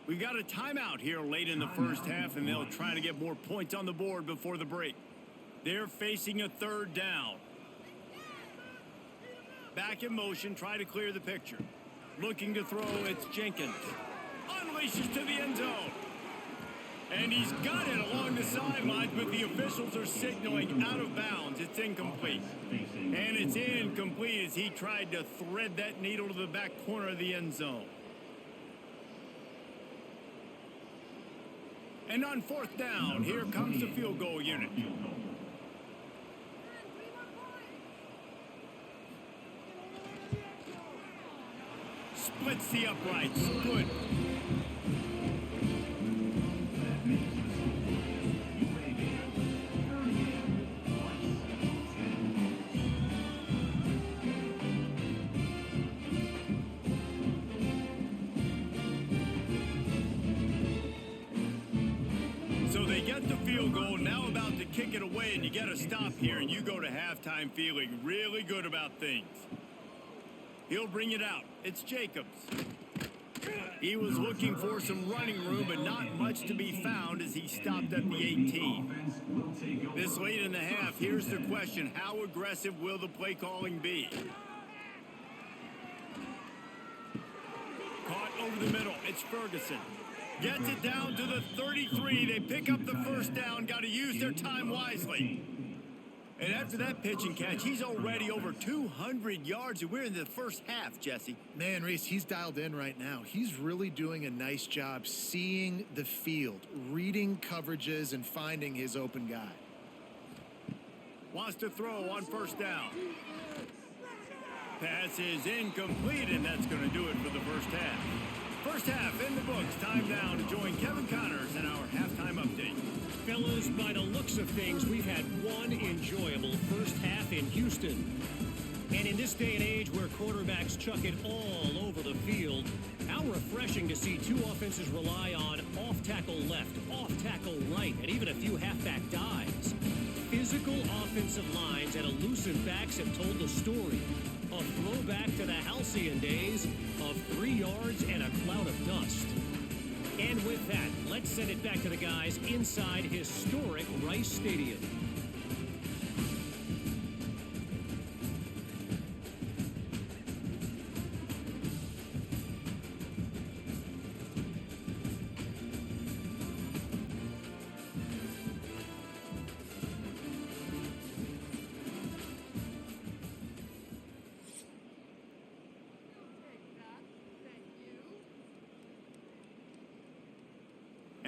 We've got a timeout here late in the first half, and they'll try to get more points on the board before the break. They're facing a 3rd down. Back in motion, try to clear the picture. Looking to throw, it's Jenkins. Unleashes to the end zone. And he's got it along the sidelines, but the officials are signaling out of bounds. It's incomplete. And it's incomplete as he tried to thread that needle to the back corner of the end zone. And on 4th down, here comes the field goal unit. Splits Makes the uprights. Good. That makes the score. UAB 38, So they get the field goal, now about to kick it away, and you get a stop here, and you go to halftime feeling really good about things. He'll bring it out. It's Jacobs. He was looking for some running room, but not much to be found as he stopped at the 18. This late in the half, here's the question. How aggressive will the play calling be? Caught over the middle. It's Ferguson. Gets it down to the 33. They pick up the first down. Got to use their time wisely. And after that pitch and catch, he's already over 200 yards, and we're in the first half, Jesse. Man, Reese, he's dialed in right now. He's really doing a nice job seeing the field, reading coverages, and finding his open guy. Wants to throw on first down. Pass is incomplete, and that's going to do it for the first half. First half in the books. Time now to join Kevin Connors in our halftime update. Fellas, by the looks of things, we've had one enjoyable first half in Houston. And in this day and age where quarterbacks chuck it all over the field, how refreshing to see two offenses rely on off-tackle left, off-tackle right, and even a few halfback dives. Physical offensive lines and elusive backs have told the story. A throwback to the halcyon days of 3 yards and a cloud of dust. And with that, let's send it back to the guys inside historic Rice Stadium.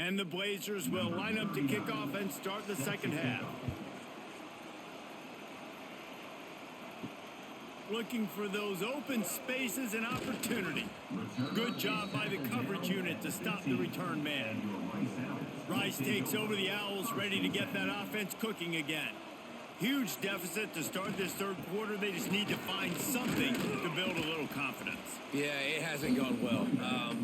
And the Blazers will line up to kick off and start the second half. Looking for those open spaces and opportunity. Good job by the coverage unit to stop the return man. Rice takes over the Owls, ready to get that offense cooking again. Huge deficit to start this third quarter. They just need to find something to build a little confidence. Yeah, it hasn't gone well.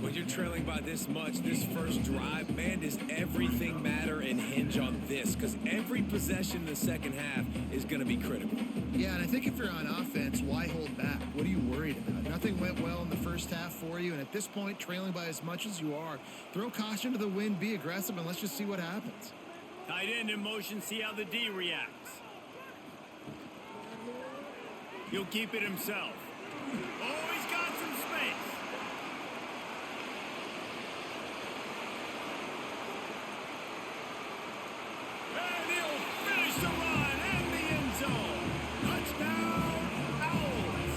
When you're trailing by this much, this first drive, man, does everything matter and hinge on this? Because every possession in the second half is going to be critical. Yeah, and I think if you're on offense, why hold back? What are you worried about? Nothing went well in the first half for you, and at this point, trailing by as much as you are, throw caution to the wind, be aggressive, and let's just see what happens. Tight end in motion, see how the D reacts. He'll keep it himself. Oh, he's got some space. And he'll finish the run in the end zone. Touchdown, Owls.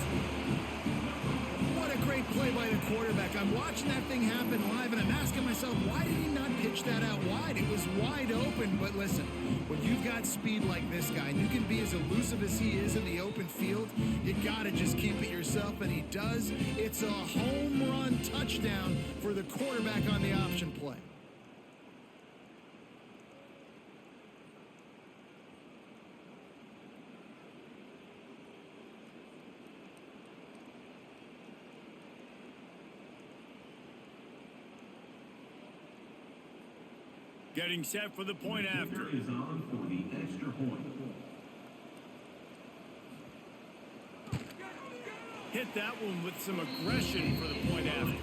What a great play by the quarterback. I'm watching that thing happen live, and I'm asking myself, why did he not pitch that out wide? It was wide open, but listen, when you've got speed like this guy, and you can be as elusive as he is in the open field, you gotta just keep it yourself, and he does. It's a home run touchdown for the quarterback on the option play. Getting set for the point after. Is on for the extra point. Hit that one with some aggression for the point after.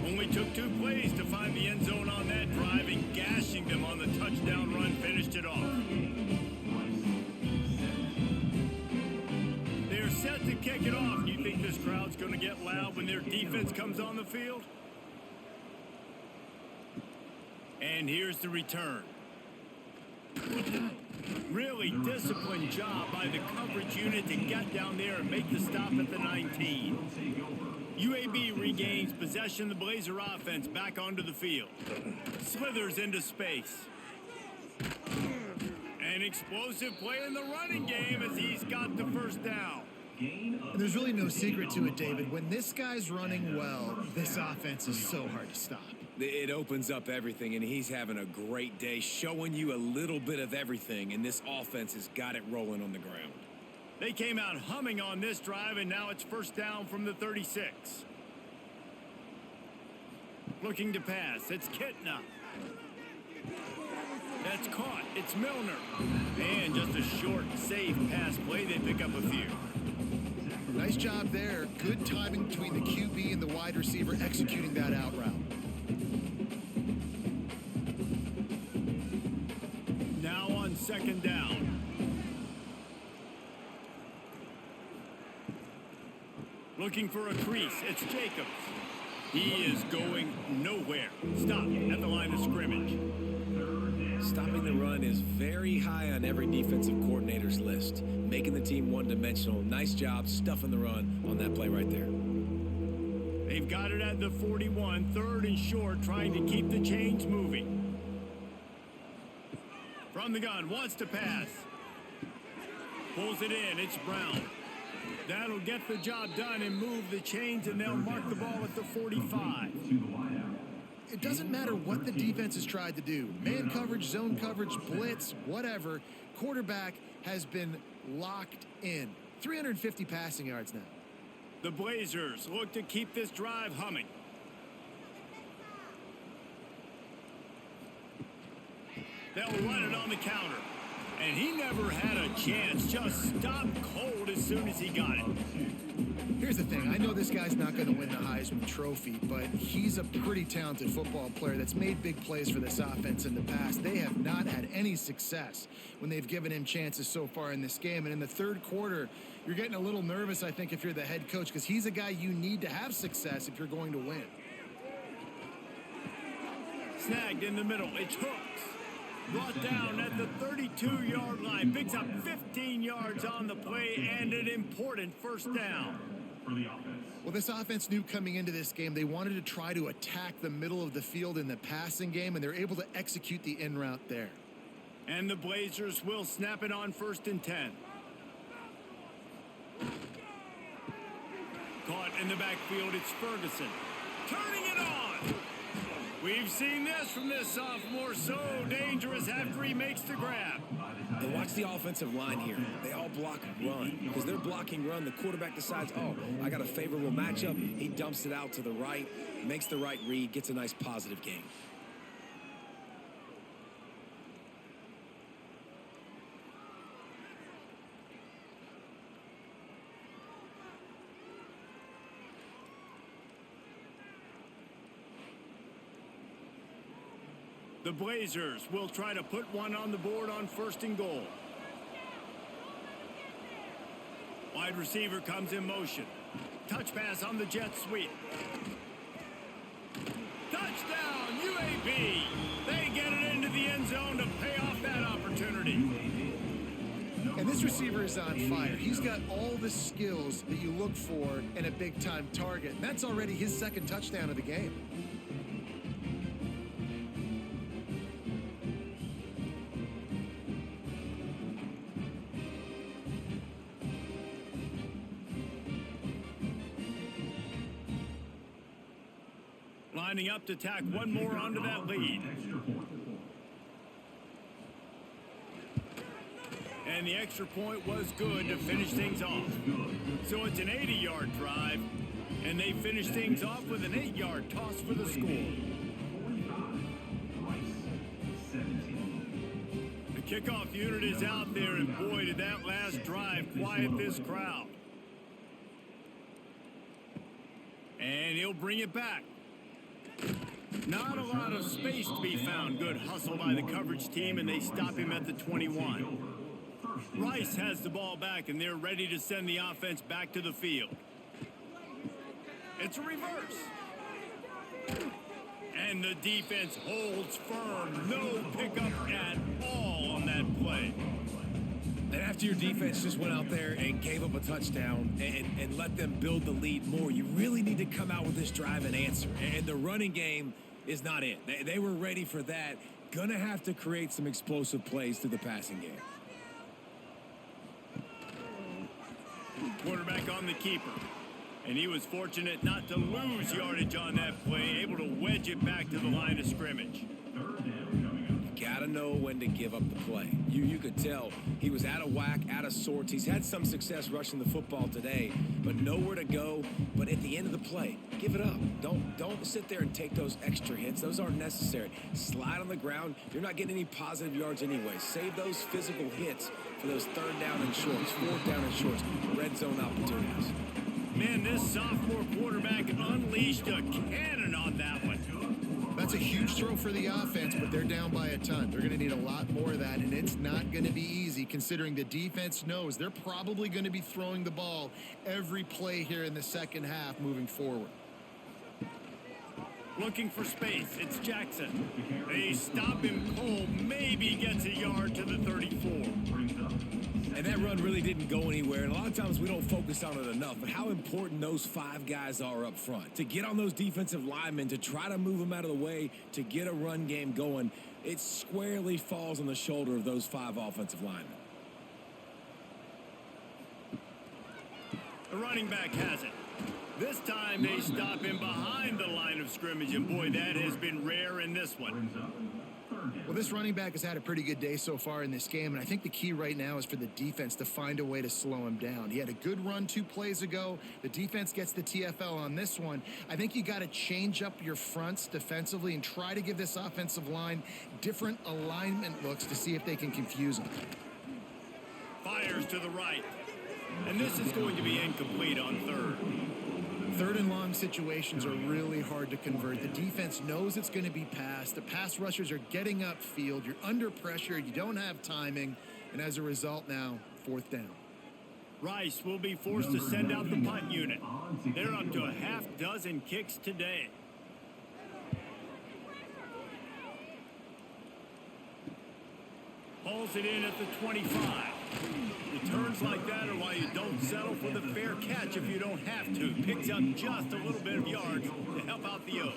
Only took 2 plays to find the end zone on that drive, and gashing them on the touchdown run finished it off. They're set to kick it off. You think this crowd's going to get loud when their defense comes on the field? And here's the return. Really disciplined job by the coverage unit to get down there and make the stop at the 19. UAB regains possession of the Blazer offense back onto the field. Slithers into space. An explosive play in the running game as he's got the first down. And there's really no secret to it, David. When this guy's running well, this offense is so hard to stop. It opens up everything, and he's having a great day, showing you a little bit of everything, and this offense has got it rolling on the ground. They came out humming on this drive, and now it's first down from the 36. Looking to pass. It's Kitna. That's caught. It's Milner. And just a short, safe pass play. They pick up a few. Nice job there. Good timing between the QB and the wide receiver executing that out route. Now on second down. Looking for a crease. It's Jacobs. He is going nowhere. Stop at the line of scrimmage. Stopping the run is very high on every defensive coordinator's list. Making the team one-dimensional. Nice job stuffing the run on that play right there. They've got it at the 41, third and short, trying to keep the chains moving. From the gun, wants to pass. Pulls it in, it's Brown. That'll get the job done and move the chains, and they'll mark the ball at the 45. It doesn't matter what the defense has tried to do. Man coverage, zone coverage, blitz, whatever. Quarterback has been locked in. 350 passing yards now. The Blazers look to keep this drive humming. They'll run it on the counter. And he never had a chance. Just stopped cold as soon as he got it. Here's the thing. I know this guy's not going to win the Heisman Trophy, but he's a pretty talented football player that's made big plays for this offense in the past. They have not had any success when they've given him chances so far in this game. And in the third quarter, you're getting a little nervous, I think, if you're the head coach, because he's a guy you need to have success if you're going to win. Snagged in the middle. It's Hooks. Brought down at the 32-yard line. Picks up 15 yards on the play and an important first down. Well, this offense knew coming into this game they wanted to try to attack the middle of the field in the passing game, and they're able to execute the in route there. And the Blazers will snap it on first and 10. Caught in the backfield, it's Ferguson. Turning it on. We've seen this from this sophomore, so dangerous after he makes the grab. And watch the offensive line here. They all block run. Because they're blocking run, the quarterback decides, oh, I got a favorable matchup. He dumps it out to the right, makes the right read, gets a nice positive gain. The Blazers will try to put one on the board on first and goal. Wide receiver comes in motion. Touch pass on the jet sweep. Touchdown, UAB. They get it into the end zone to pay off that opportunity. And this receiver is on fire. He's got all the skills that you look for in a big-time target. And that's already his second touchdown of the game. Lining up to tack one more onto that lead. And the extra point was good to finish things off. So it's an 80-yard drive, and they finish things off with an 8-yard toss for the score. The kickoff unit is out there, and boy, did that last drive quiet this crowd. And he'll bring it back. Not a lot of space to be found. Good hustle by the coverage team, and they stop him at the 21. Rice has the ball back, and they're ready to send the offense back to the field. It's a reverse. And the defense holds firm. No pickup at all on that play. And after your defense just went out there and gave up a touchdown and let them build the lead more, you really need to come out with this drive and answer. And the running game is not it. They were ready for that. Gonna have to create some explosive plays through the passing game. Quarterback on the keeper. And he was fortunate not to lose yardage on that play, able to wedge it back to the line of scrimmage. Gotta know when to give up the play. You could tell he was out of whack, out of sorts. He's had some success rushing the football today, but nowhere to go. But at the end of the play, give it up. Don't sit there and take those extra hits. Those aren't necessary. Slide on the ground. You're not getting any positive yards anyway. Save those physical hits for those third down and shorts, fourth down and shorts, red zone opportunities. Man, this sophomore quarterback unleashed a cannon on that one. That's a huge throw for the offense, but they're down by a ton. They're going to need a lot more of that, and it's not going to be easy considering the defense knows they're probably going to be throwing the ball every play here in the second half moving forward. Looking for space. It's Jackson. They stop him. Cole maybe gets a yard to the 34. And that run really didn't go anywhere. And a lot of times we don't focus on it enough. But how important those five guys are up front. To get on those defensive linemen, to try to move them out of the way, to get a run game going, it squarely falls on the shoulder of those five offensive linemen. The running back has it. This time they stop him behind the line of scrimmage, and boy, that has been rare in this one. Well, this running back has had a pretty good day so far in this game, and I think the key right now is for the defense to find a way to slow him down. He had a good run 2 plays ago. The defense gets the TFL on this one. I think you got to change up your fronts defensively and try to give this offensive line different alignment looks to see if they can confuse him. Fires to the right. And this is going to be incomplete on third. Third and long situations are really hard to convert. The defense knows it's going to be passed. The pass rushers are getting upfield. You're under pressure. You don't have timing. And as a result now, 4th down. Rice will be forced to send out the punt unit. They're up to a half dozen kicks today. Hauls it in at the 25. Returns like that are why you don't settle for the fair catch if you don't have to. Picks up just a little bit of yards to help out the O.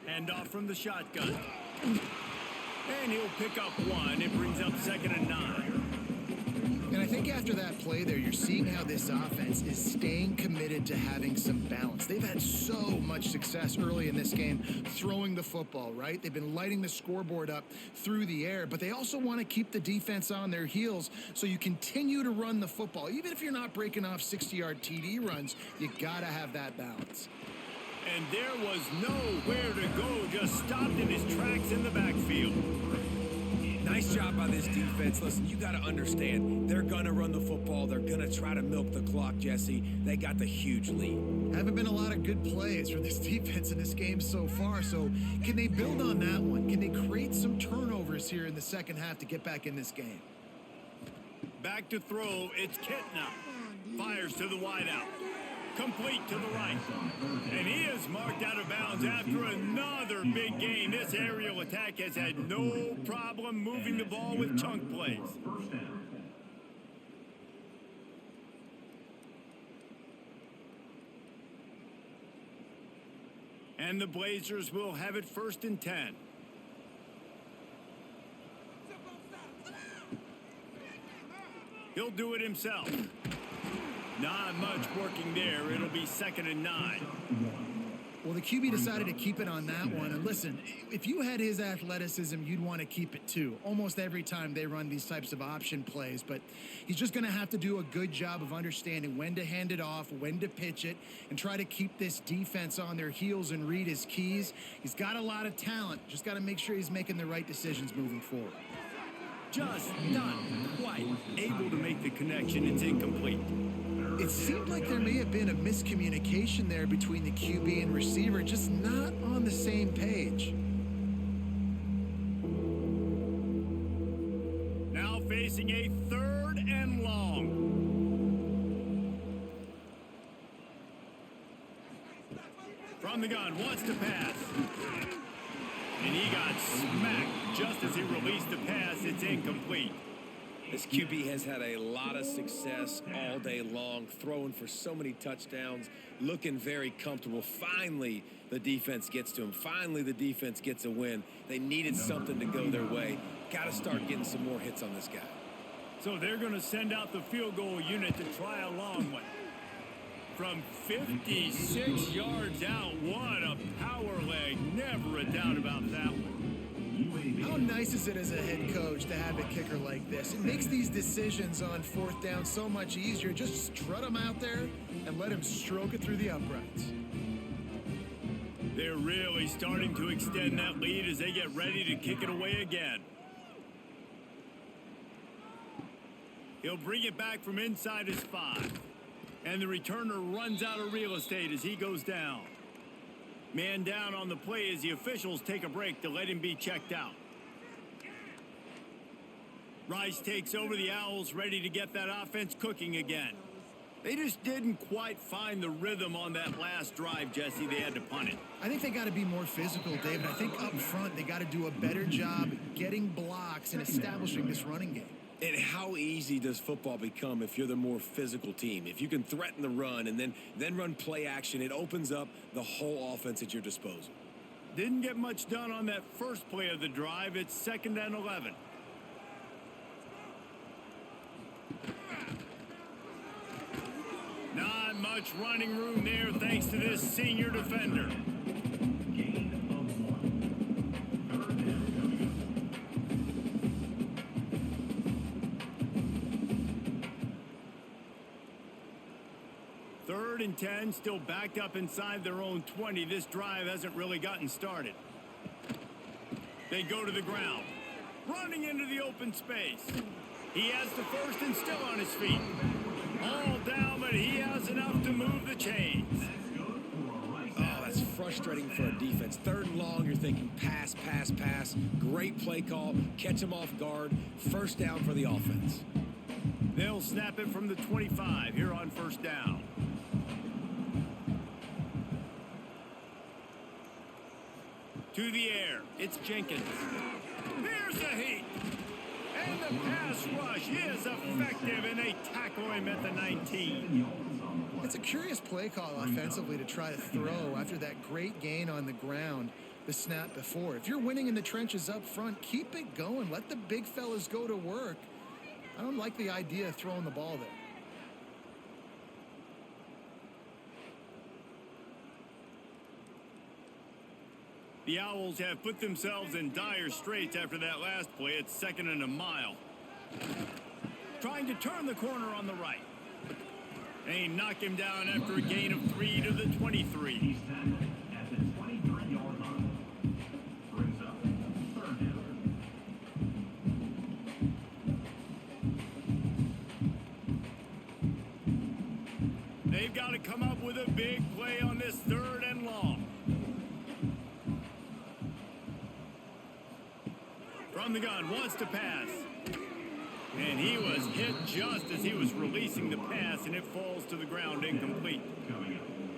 Hand off from the shotgun. And he'll pick up 1. It brings up 2nd and 9. And I think after that play there, you're seeing how this offense is staying committed to having some balance. They've had so much success early in this game throwing the football, right? They've been lighting the scoreboard up through the air, but they also want to keep the defense on their heels so you continue to run the football. Even if you're not breaking off 60-yard TD runs, you got to have that balance. And there was nowhere to go, just stopped in his tracks in the backfield. Nice job by this defense. Listen, you got to understand, they're going to run the football. They're going to try to milk the clock, Jesse. They got the huge lead. Haven't been a lot of good plays for this defense in this game so far, so can they build on that one? Can they create some turnovers here in the second half to get back in this game? Back to throw, it's Kitna. Fires to the wideout. Complete to the right. And he is marked out of bounds after another big game. This aerial attack has had no problem moving the ball with chunk plays. And the Blazers will have it 1st and 10. He'll do it himself. Not much working there. It'll be 2nd and 9. Well, the QB decided to keep it on that one. And listen, if you had his athleticism, you'd want to keep it too. Almost every time they run these types of option plays. But he's just going to have to do a good job of understanding when to hand it off, when to pitch it, and try to keep this defense on their heels and read his keys. He's got a lot of talent. Just got to make sure he's making the right decisions moving forward. Just not quite able to make the connection. It's incomplete. It seemed like there may have been a miscommunication there between the QB and receiver, just not on the same page. Now facing a 3rd and long. From the gun, wants to pass. And he got smacked just as he released the pass. It's incomplete. This QB has had a lot of success all day long, throwing for so many touchdowns, looking very comfortable. Finally, the defense gets to him. Finally, the defense gets a win. They needed something to go their way. Got to start getting some more hits on this guy. So they're going to send out the field goal unit to try a long one. From 56 yards out, what a power leg. Never a doubt about that one. How nice is it as a head coach to have a kicker like this? It makes these decisions on fourth down so much easier. Just strut him out there and let him stroke it through the uprights. They're really starting to extend that lead as they get ready to kick it away again. He'll bring it back from inside his 5. And the returner runs out of real estate as he goes down. Man down on the play as the officials take a break to let him be checked out. Rice takes over the Owls, ready to get that offense cooking again. They just didn't quite find the rhythm on that last drive, Jesse. They had to punt it. I think they got to be more physical, David. I think up front they got to do a better job getting blocks and establishing this running game. And how easy does football become if you're the more physical team? If you can threaten the run and then run play action, it opens up the whole offense at your disposal. Didn't get much done on that first play of the drive. It's 2nd and 11. Not much running room there thanks to this senior defender. Third and 10, still backed up inside their own 20. This drive hasn't really gotten started. They go to the ground, running into the open space. He has the first and still on his feet. All down, but he has enough to move the chains. Oh, that's frustrating for a defense. 3rd and long, you're thinking pass, pass, pass. Great play call. Catch him off guard. First down for the offense. They'll snap it from the 25 here on 1st down. To the air, it's Jenkins. There's the heat. And the pass rush is effective, and they tackle him at the 19. It's a curious play call offensively to try to throw after that great gain on the ground the snap before. If you're winning in the trenches up front, keep it going. Let the big fellas go to work. I don't like the idea of throwing the ball there. The Owls have put themselves in dire straits after that last play. It's 2nd and a mile. Trying to turn the corner on the right. They knock him down after a gain of 3 to the 23. He's tackled at the 23-yard line. Brings up 3rd down. They've got to come up with a big play on this 3rd and long. From the gun, wants to pass. And he was hit just as he was releasing the pass, and it falls to the ground incomplete.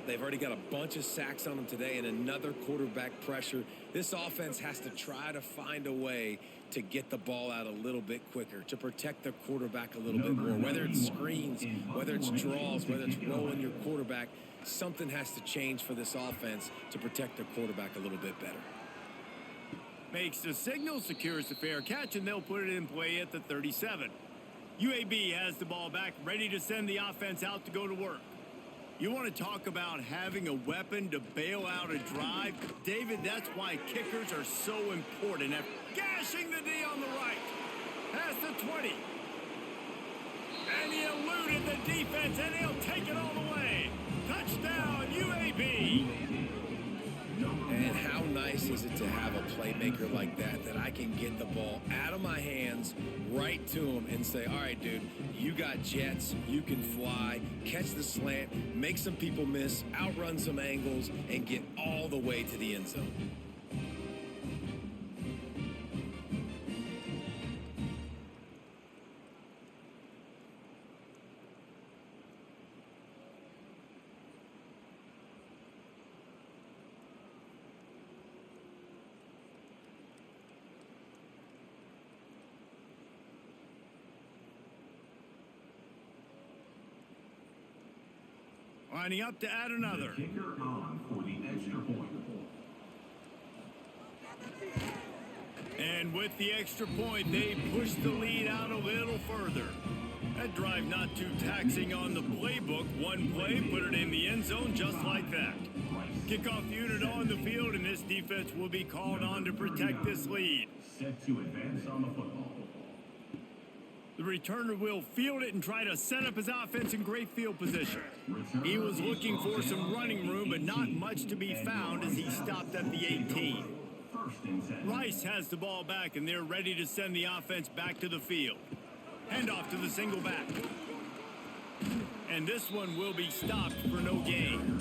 They've already got a bunch of sacks on them today and another quarterback pressure. This offense has to try to find a way to get the ball out a little bit quicker, to protect their quarterback a little bit more. Whether it's screens, whether it's draws, whether it's rolling your quarterback, something has to change for this offense to protect their quarterback a little bit better. Makes the signal, secures the fair catch, and they'll put it in play at the 37. UAB has the ball back, ready to send the offense out to go to work. You want to talk about having a weapon to bail out a drive? David, that's why kickers are so important. Gashing the D on the right. Past the 20. And he eluded the defense, and he'll take it all the way. Touchdown, UAB. And how nice is it to have a playmaker like that, that I can get the ball out of my hands right to him and say, all right, dude, you got jets, you can fly, catch the slant, make some people miss, outrun some angles, and get all the way to the end zone. Lining up to add another. The kicker on for the extra point. And with the extra point, they push the lead out a little further. That drive not too taxing on the playbook. One play, put it in the end zone just like that. Kickoff unit on the field, and this defense will be called on to protect this lead. Set to advance on the football. The returner will field it and try to set up his offense in great field position. He was looking for some running room, but not much to be found as he stopped at the 18. Rice has the ball back, and they're ready to send the offense back to the field. Handoff to the single back. And this one will be stopped for no gain.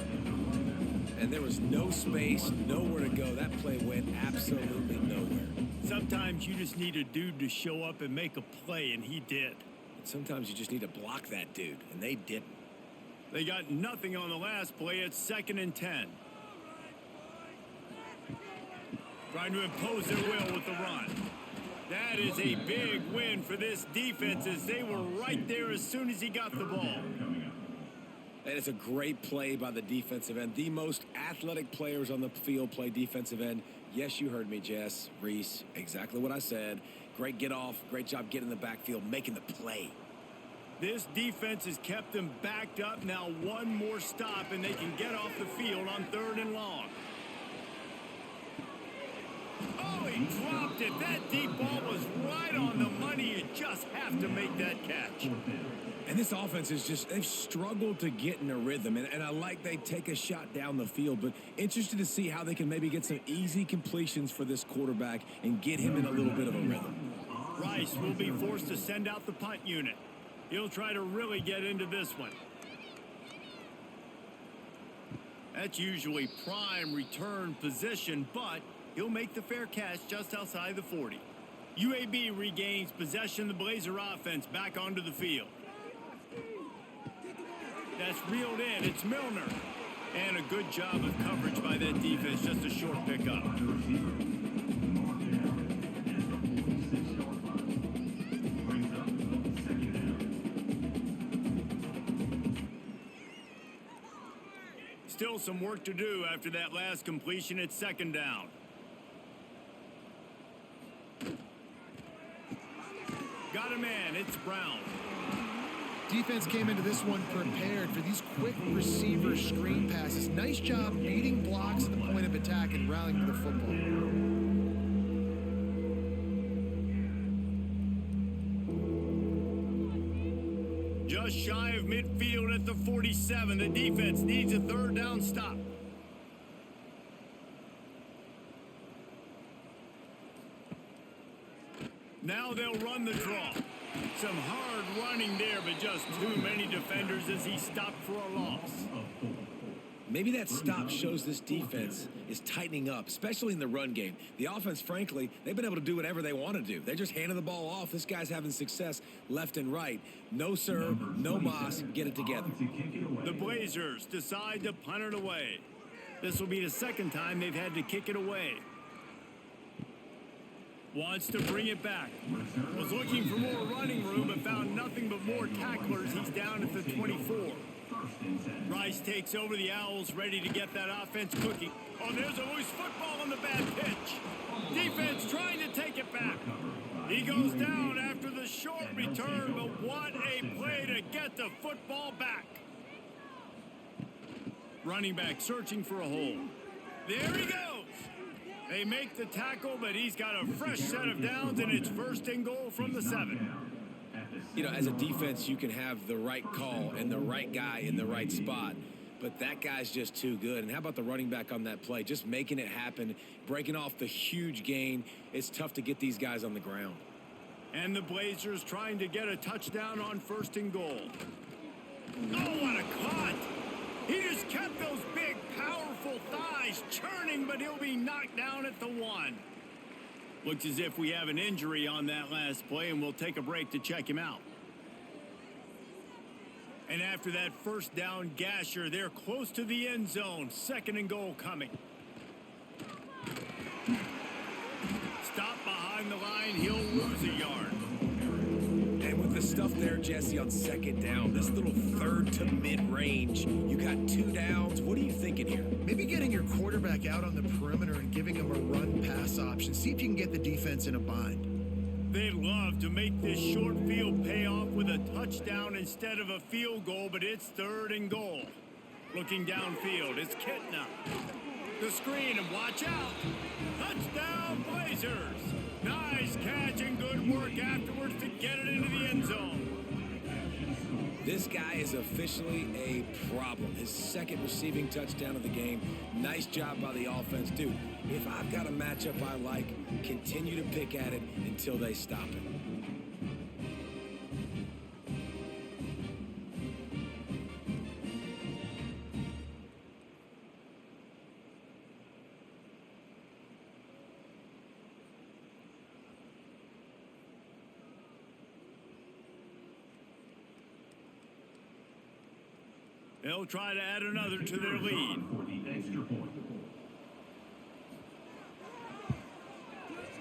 And there was no space, nowhere to go. That play went absolutely nowhere. Sometimes you just need a dude to show up and make a play, and he did. Sometimes you just need to block that dude, and they didn't. They got nothing on the last play. It's 2nd and 10. Trying to impose their will with the run. That is a big win for this defense as they were right there as soon as he got the ball. And it's a great play by the defensive end. The most athletic players on the field play defensive end. Yes, you heard me, Jess, Reese. Exactly what I said. Great get off. Great job getting in the backfield, making the play. This defense has kept them backed up. Now one more stop, and they can get off the field on 3rd and long. Oh, he dropped it. That deep ball was right on the money. You just have to make that catch. And this offense is just, they've struggled to get in a rhythm. And I like they take a shot down the field, but interested to see how they can maybe get some easy completions for this quarterback and get him in a little bit of a rhythm. Rice will be forced to send out the punt unit. He'll try to really get into this one. That's usually prime return position, but he'll make the fair catch just outside the 40. UAB regains possession of the Blazer offense back onto the field. That's reeled in. It's Milner. And a good job of coverage by that defense. Just a short pickup. Still some work to do after that last completion at 2nd down. Got a man. It's Brown. Defense came into this one prepared for these quick receiver screen passes. Nice job beating blocks at the point of attack and rallying to the football. Just shy of midfield at the 47. The defense needs a 3rd down stop. Now they'll run the draw. Some hard running there, but just too many defenders as he stopped for a loss. Maybe that stop shows this defense is tightening up, especially in the run game. The offense, frankly, they've been able to do whatever they want to do. They're just handing the ball off. This guy's having success left and right. No serve, no moss, get it together. The Blazers decide to punt it away. This will be the 2nd time they've had to kick it away. Wants to bring it back. Was looking for more running room, but found nothing but more tacklers. He's down at the 24. Rice takes over the Owls, ready to get that offense cooking. Oh, there's a loose football on the bad pitch. Defense trying to take it back. He goes down after the short return, but what a play to get the football back. Running back searching for a hole. There he goes. They make the tackle, but he's got a fresh set of downs, and it's 1st and goal from the 7. You know, as a defense, you can have the right call and the right guy in the right spot, but that guy's just too good. And how about the running back on that play? Just making it happen, breaking off the huge gain. It's tough to get these guys on the ground. And the Blazers trying to get a touchdown on 1st and goal. Oh, what a cut! He just kept those big, powerful thighs churning, but he'll be knocked down at the 1. Looks as if we have an injury on that last play, and we'll take a break to check him out. And after that 1st down gasher, they're close to the end zone. 2nd and goal coming. Stop behind the line. He'll lose a yard. And with the stuff there, Jesse, on 2nd down, this little 3rd to mid-range, you got 2 downs. What are you thinking here? Maybe getting your quarterback quarterback out on the perimeter and giving him a run-pass option. See if you can get the defense in a bind. They'd love to make this short field pay off with a touchdown instead of a field goal, but it's 3rd and goal. Looking downfield, it's Kitna. The screen, and watch out. Touchdown, Blazers. Nice catch and good work afterwards to get it into the end zone. This guy is officially a problem. His 2nd receiving touchdown of the game. Nice job by the offense, dude. If I've got a matchup I like, continue to pick at it until they stop it. They'll try to add another to their lead. For the extra point.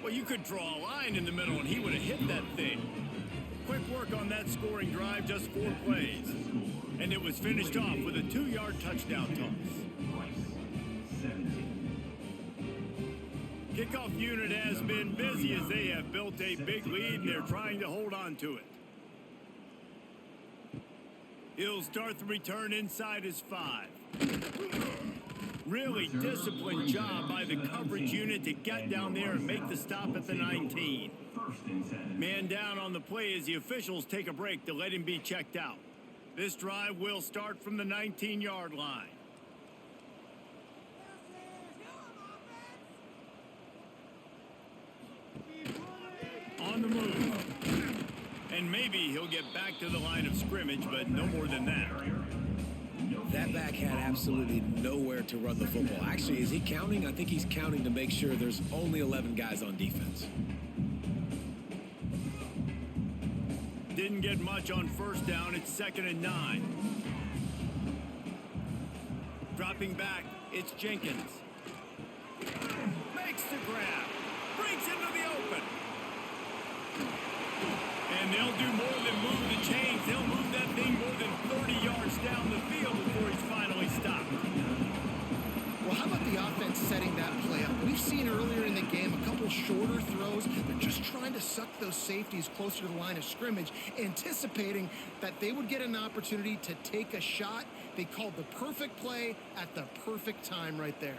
Well, you could draw a line in the middle, and he would have hit that thing. Quick work on that scoring drive, just 4 plays. And it was finished off with a 2-yard touchdown toss. 17. Kickoff unit has been busy as they have built a big lead, and they're trying to hold on to it. He'll start the return inside his 5. Really disciplined job by the coverage unit to get down there and make the stop at the 19. Man down on the play as the officials take a break to let him be checked out. This drive will start from the 19-yard line. On the move. And maybe he'll get back to the line of scrimmage, but no more than that. That back had absolutely nowhere to run the football. Actually, is he counting? I think he's counting to make sure there's only 11 guys on defense. Didn't get much on 1st down. It's 2nd and 9. Dropping back, it's Jenkins. Makes the grab. Brings into the open. And they'll do more than move the chains. They'll move that thing more than 30 yards down the field before he's finally stopped. Well, how about the offense setting that play up? We've seen earlier in the game a couple shorter throws. They're just trying to suck those safeties closer to the line of scrimmage, anticipating that they would get an opportunity to take a shot. They called the perfect play at the perfect time right there.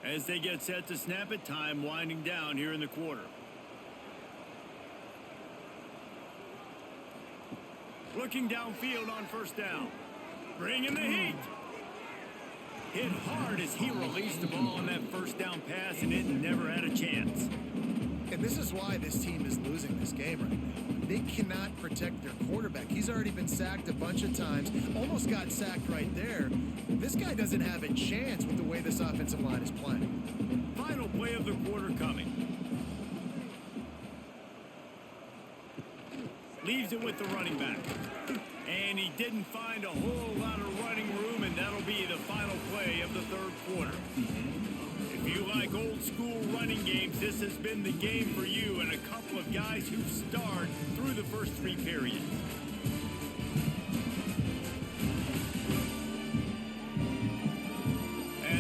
As they get set to snap it, time winding down here in the quarter. Looking downfield on 1st down. Bringing the heat. Hit hard as he released the ball on that 1st down pass, and it never had a chance. And this is why this team is losing this game right now. They cannot protect their quarterback. He's already been sacked a bunch of times. Almost got sacked right there. This guy doesn't have a chance with the way this offensive line is playing. Final play of the quarter coming. Leaves it with the running back. And he didn't find a whole lot of running room, and that'll be the final play of the 3rd quarter. If you like old school running games, this has been the game for you and a couple of guys who've starred through the first 3 periods.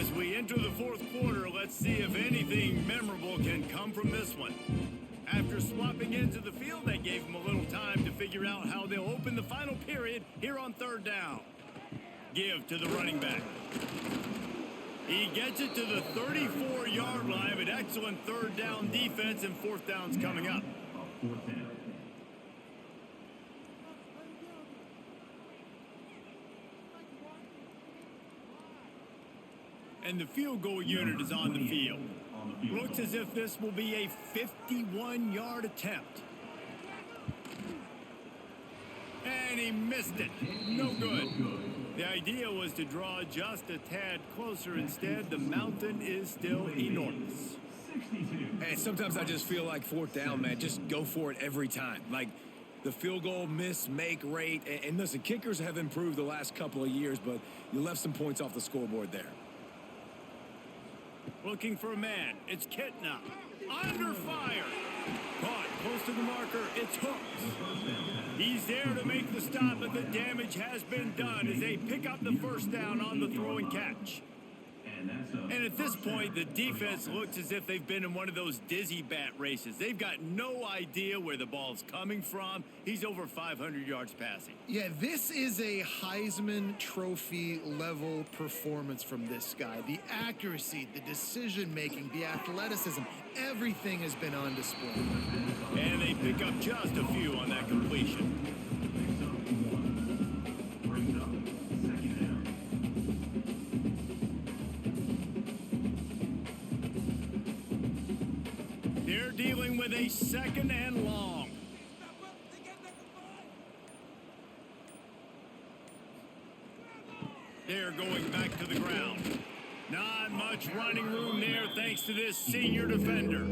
As we enter the 4th quarter, let's see if anything memorable can come from this one. After swapping into the field, that gave them a little time to figure out how they'll open the final period here on 3rd down. Give to the running back. He gets it to the 34-yard line, but excellent 3rd down defense, and 4th down's coming up. And the field goal unit is on the field. Looks as if this will be a 51-yard attempt. And he missed it. No good. The idea was to draw just a tad closer. Instead, the mountain is still enormous. And sometimes I just feel like 4th down, man, just go for it every time. Like the field goal miss-make rate. And listen, kickers have improved the last couple of years, but you left some points off the scoreboard there. Looking for a man. It's Kitna. Under fire. Caught close to the marker. It's hooked. He's there to make the stop, but the damage has been done as they pick up the first down on the throw and catch. And at this point, the defense looks as if they've been in one of those dizzy bat races. They've got no idea where the ball's coming from. He's over 500 yards passing. Yeah, this is a Heisman Trophy level performance from this guy. The accuracy, the decision-making, the athleticism, everything has been on display. And they pick up just a few on that completion. They're dealing with a second and long. They're going back to the ground. Not much running room there thanks to this senior defender.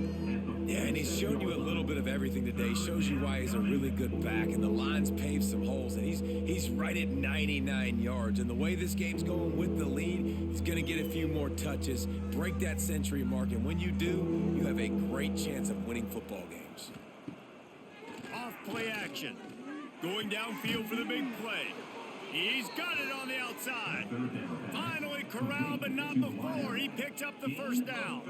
Yeah, and he's shown you a little bit of everything today. Shows you why he's a really good back, and the line's paved some holes, and he's right at 99 yards. And the way this game's going with the lead, he's going to get a few more touches, break that century mark, and when you do, you have a great chance of winning football games. Off play action. Going downfield for the big play. He's got it on the outside. Finally corralled, but not before. He picks up the first down.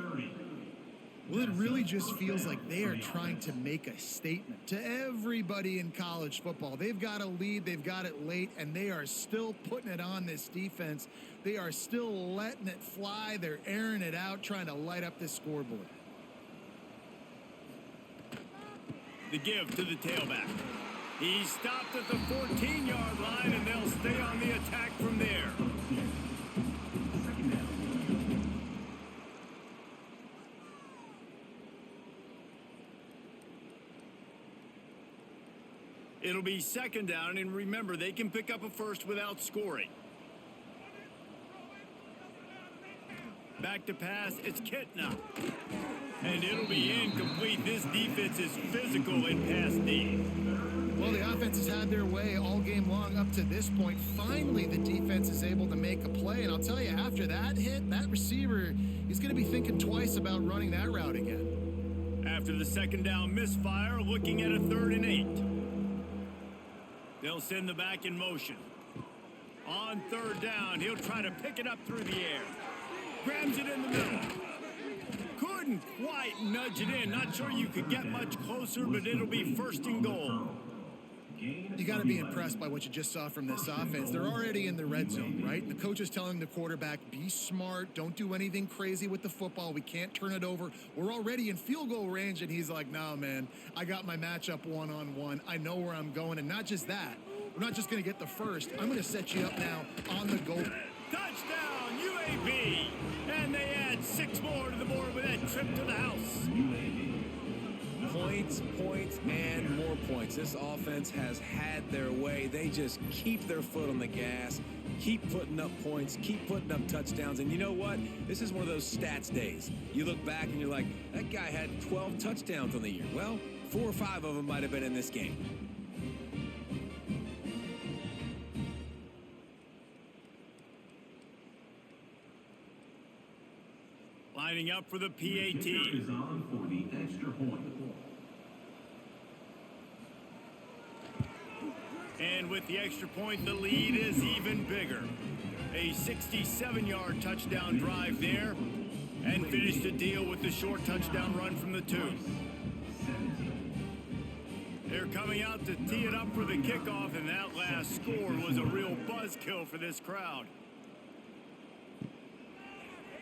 Well, it really just feels like they are trying to make a statement to everybody in college football. They've got a lead, they've got it late, and they are still putting it on this defense. They are still letting it fly. They're airing it out, trying to light up this scoreboard. The give to the tailback. He stopped at the 14-yard line, and they'll stay on the attack from there. It'll be second down, and remember, they can pick up a first without scoring. Back to pass, it's Kitna. And it'll be incomplete. This defense is physical in pass D. Well, the offense has had their way all game long up to this point. Finally, the defense is able to make a play. And I'll tell you, after that hit, that receiver, he's going to be thinking twice about running that route again. After the second down misfire, looking at a 3rd and 8. They'll send the back in motion. On 3rd down, he'll try to pick it up through the air. Grabs it in the middle. Couldn't quite nudge it in. Not sure you could get much closer, but it'll be 1st and goal. You got to be impressed by what you just saw from this offense. They're already in the red zone, right? The coach is telling the quarterback, be smart. Don't do anything crazy with the football. We can't turn it over. We're already in field goal range, and he's like, no, man, I got my matchup one-on-one. I know where I'm going. And not just that. We're not just going to get the first. I'm going to set you up now on the goal. Touchdown, UAB. And they add 6 more to the board with that trip to the house. Points, points, and more points. This offense has had their way. They just keep their foot on the gas, keep putting up points, keep putting up touchdowns. And you know what? This is one of those stats days. You look back and you're like, that guy had 12 touchdowns on the year. Well, 4 or 5 of them might have been in this game. Lining up for the PAT. Is on for the extra point. And with the extra point, the lead is even bigger. A 67-yard touchdown drive there, and finished the deal with the short touchdown run from the 2. They're coming out to tee it up for the kickoff, and that last score was a real buzzkill for this crowd.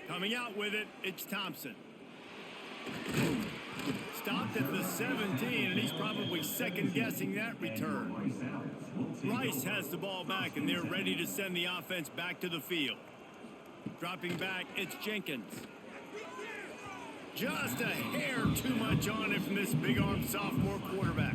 Coming out with it, it's Thompson. Stopped at the 17, and he's probably second-guessing that return. Rice has the ball back, and they're ready to send the offense back to the field. Dropping back, it's Jenkins. Just a hair too much on it from this big-arm sophomore quarterback.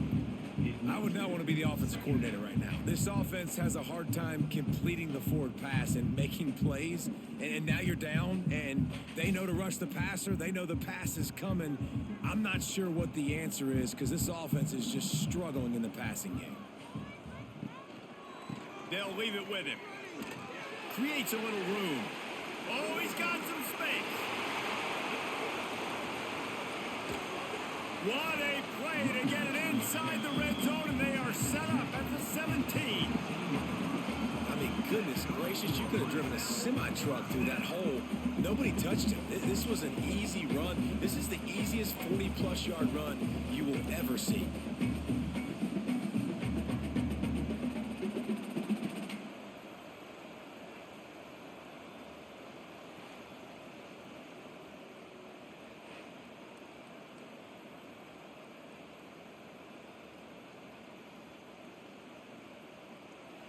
I would not want to be the offensive coordinator right now. This offense has a hard time completing the forward pass and making plays. And now you're down, and they know to rush the passer. They know the pass is coming. I'm not sure what the answer is because this offense is just struggling in the passing game. They'll leave it with him. Creates a little room. Oh, he's got some space. What a play to get it inside the red zone, and they are set up at the 17. I mean, goodness gracious, you could have driven a semi-truck through that hole. Nobody touched him. This was an easy run. This is the easiest 40-plus yard run you will ever see.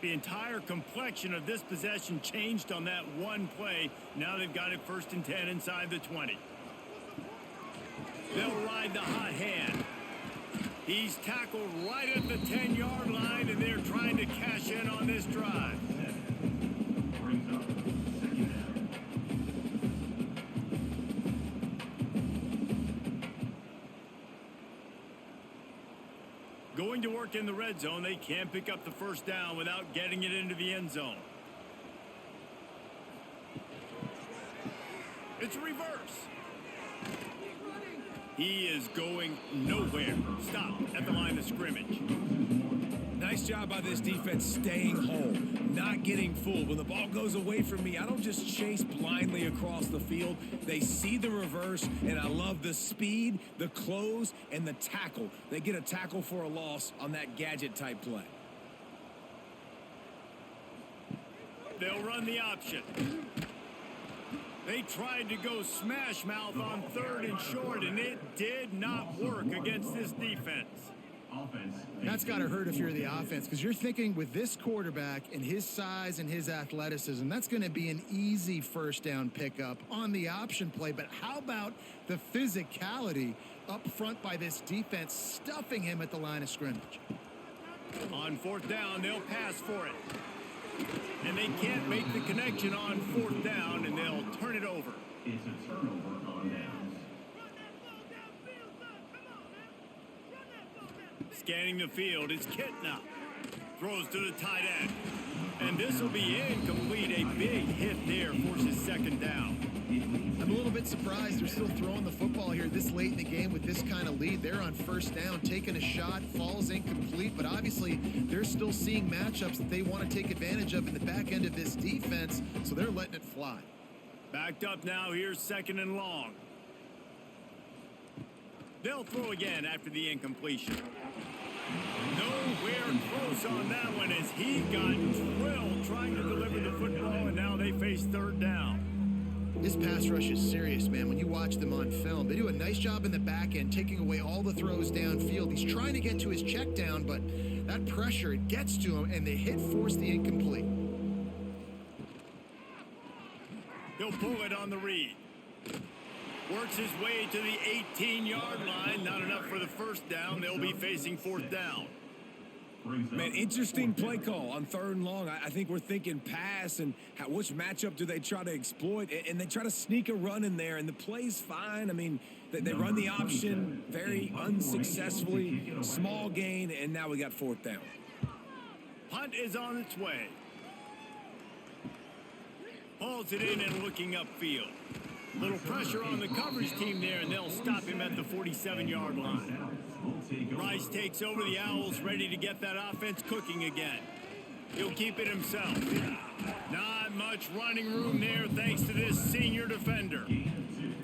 The entire complexion of this possession changed on that one play. Now they've got it 1st and 10 inside the 20. They'll ride the hot hand. He's tackled right at the 10-yard line, and they're trying to cash in on this drive. Brings up 2nd down. Going to work in the red zone, they can't pick up the 1st down without getting it into the end zone. It's a reverse. He is going nowhere. Stop at the line of scrimmage. Nice job by this defense staying home, not getting fooled. When the ball goes away from me, I don't just chase blindly across the field. They see the reverse, and I love the speed, the close, and the tackle. They get a tackle for a loss on that gadget-type play. They'll run the option. They tried to go smash mouth on 3rd and short, and it did not work against this defense. That's got to hurt if you're the offense, because you're thinking with this quarterback and his size and his athleticism, that's going to be an easy 1st down pickup on the option play. But how about the physicality up front by this defense, stuffing him at the line of scrimmage? On 4th down, they'll pass for it. And they can't make the connection on 4th down, and they'll turn it over. It's a turnover on downs. Scanning the field, it's Kitna. Throws to the tight end. And this will be incomplete. A big hit there, forces 2nd down. I'm a little bit surprised they're still throwing the football here this late in the game with this kind of lead. They're on 1st down, taking a shot, falls incomplete, but obviously they're still seeing matchups that they want to take advantage of in the back end of this defense, so they're letting it fly. Backed up now, here's 2nd and long. They'll throw again after the incompletion. Nowhere close on that one as he got drilled trying to deliver the football, and now they face 3rd down. This pass rush is serious, man. When you watch them on film, they do a nice job in the back end, taking away all the throws downfield. He's trying to get to his check down, but that pressure, it gets to him, and the hit forced the incomplete. He'll pull it on the read. Works his way to the 18-yard line. Not enough for the 1st down. They'll be facing 4th down. Man, interesting play call on 3rd and long. I think we're thinking pass and which matchup do they try to exploit, and they try to sneak a run in there, and the play's fine. I mean, they run the option very unsuccessfully, small gain, and now we got 4th down. Punt is on its way. Hauls it in and looking upfield. Little pressure on the coverage team there, and they'll stop him at the 47-yard line. Rice takes over. The Owls ready to get that offense cooking again. He'll keep it himself. Not much running room there thanks to this senior defender.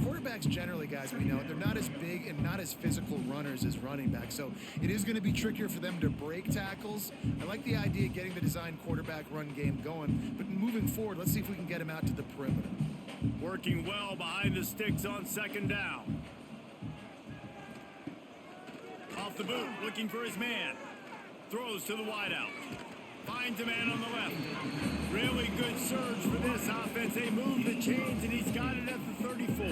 Quarterbacks generally, guys, we know, they're not as big and not as physical runners as running backs, so it is going to be trickier for them to break tackles. I like the idea of getting the design quarterback run game going, but moving forward, let's see if we can get him out to the perimeter. Working well behind the sticks on 2nd down. Off the boot, looking for his man. Throws to the wideout. Finds a man on the left. Really good surge for this offense. They move the chains, and he's got it at the 34.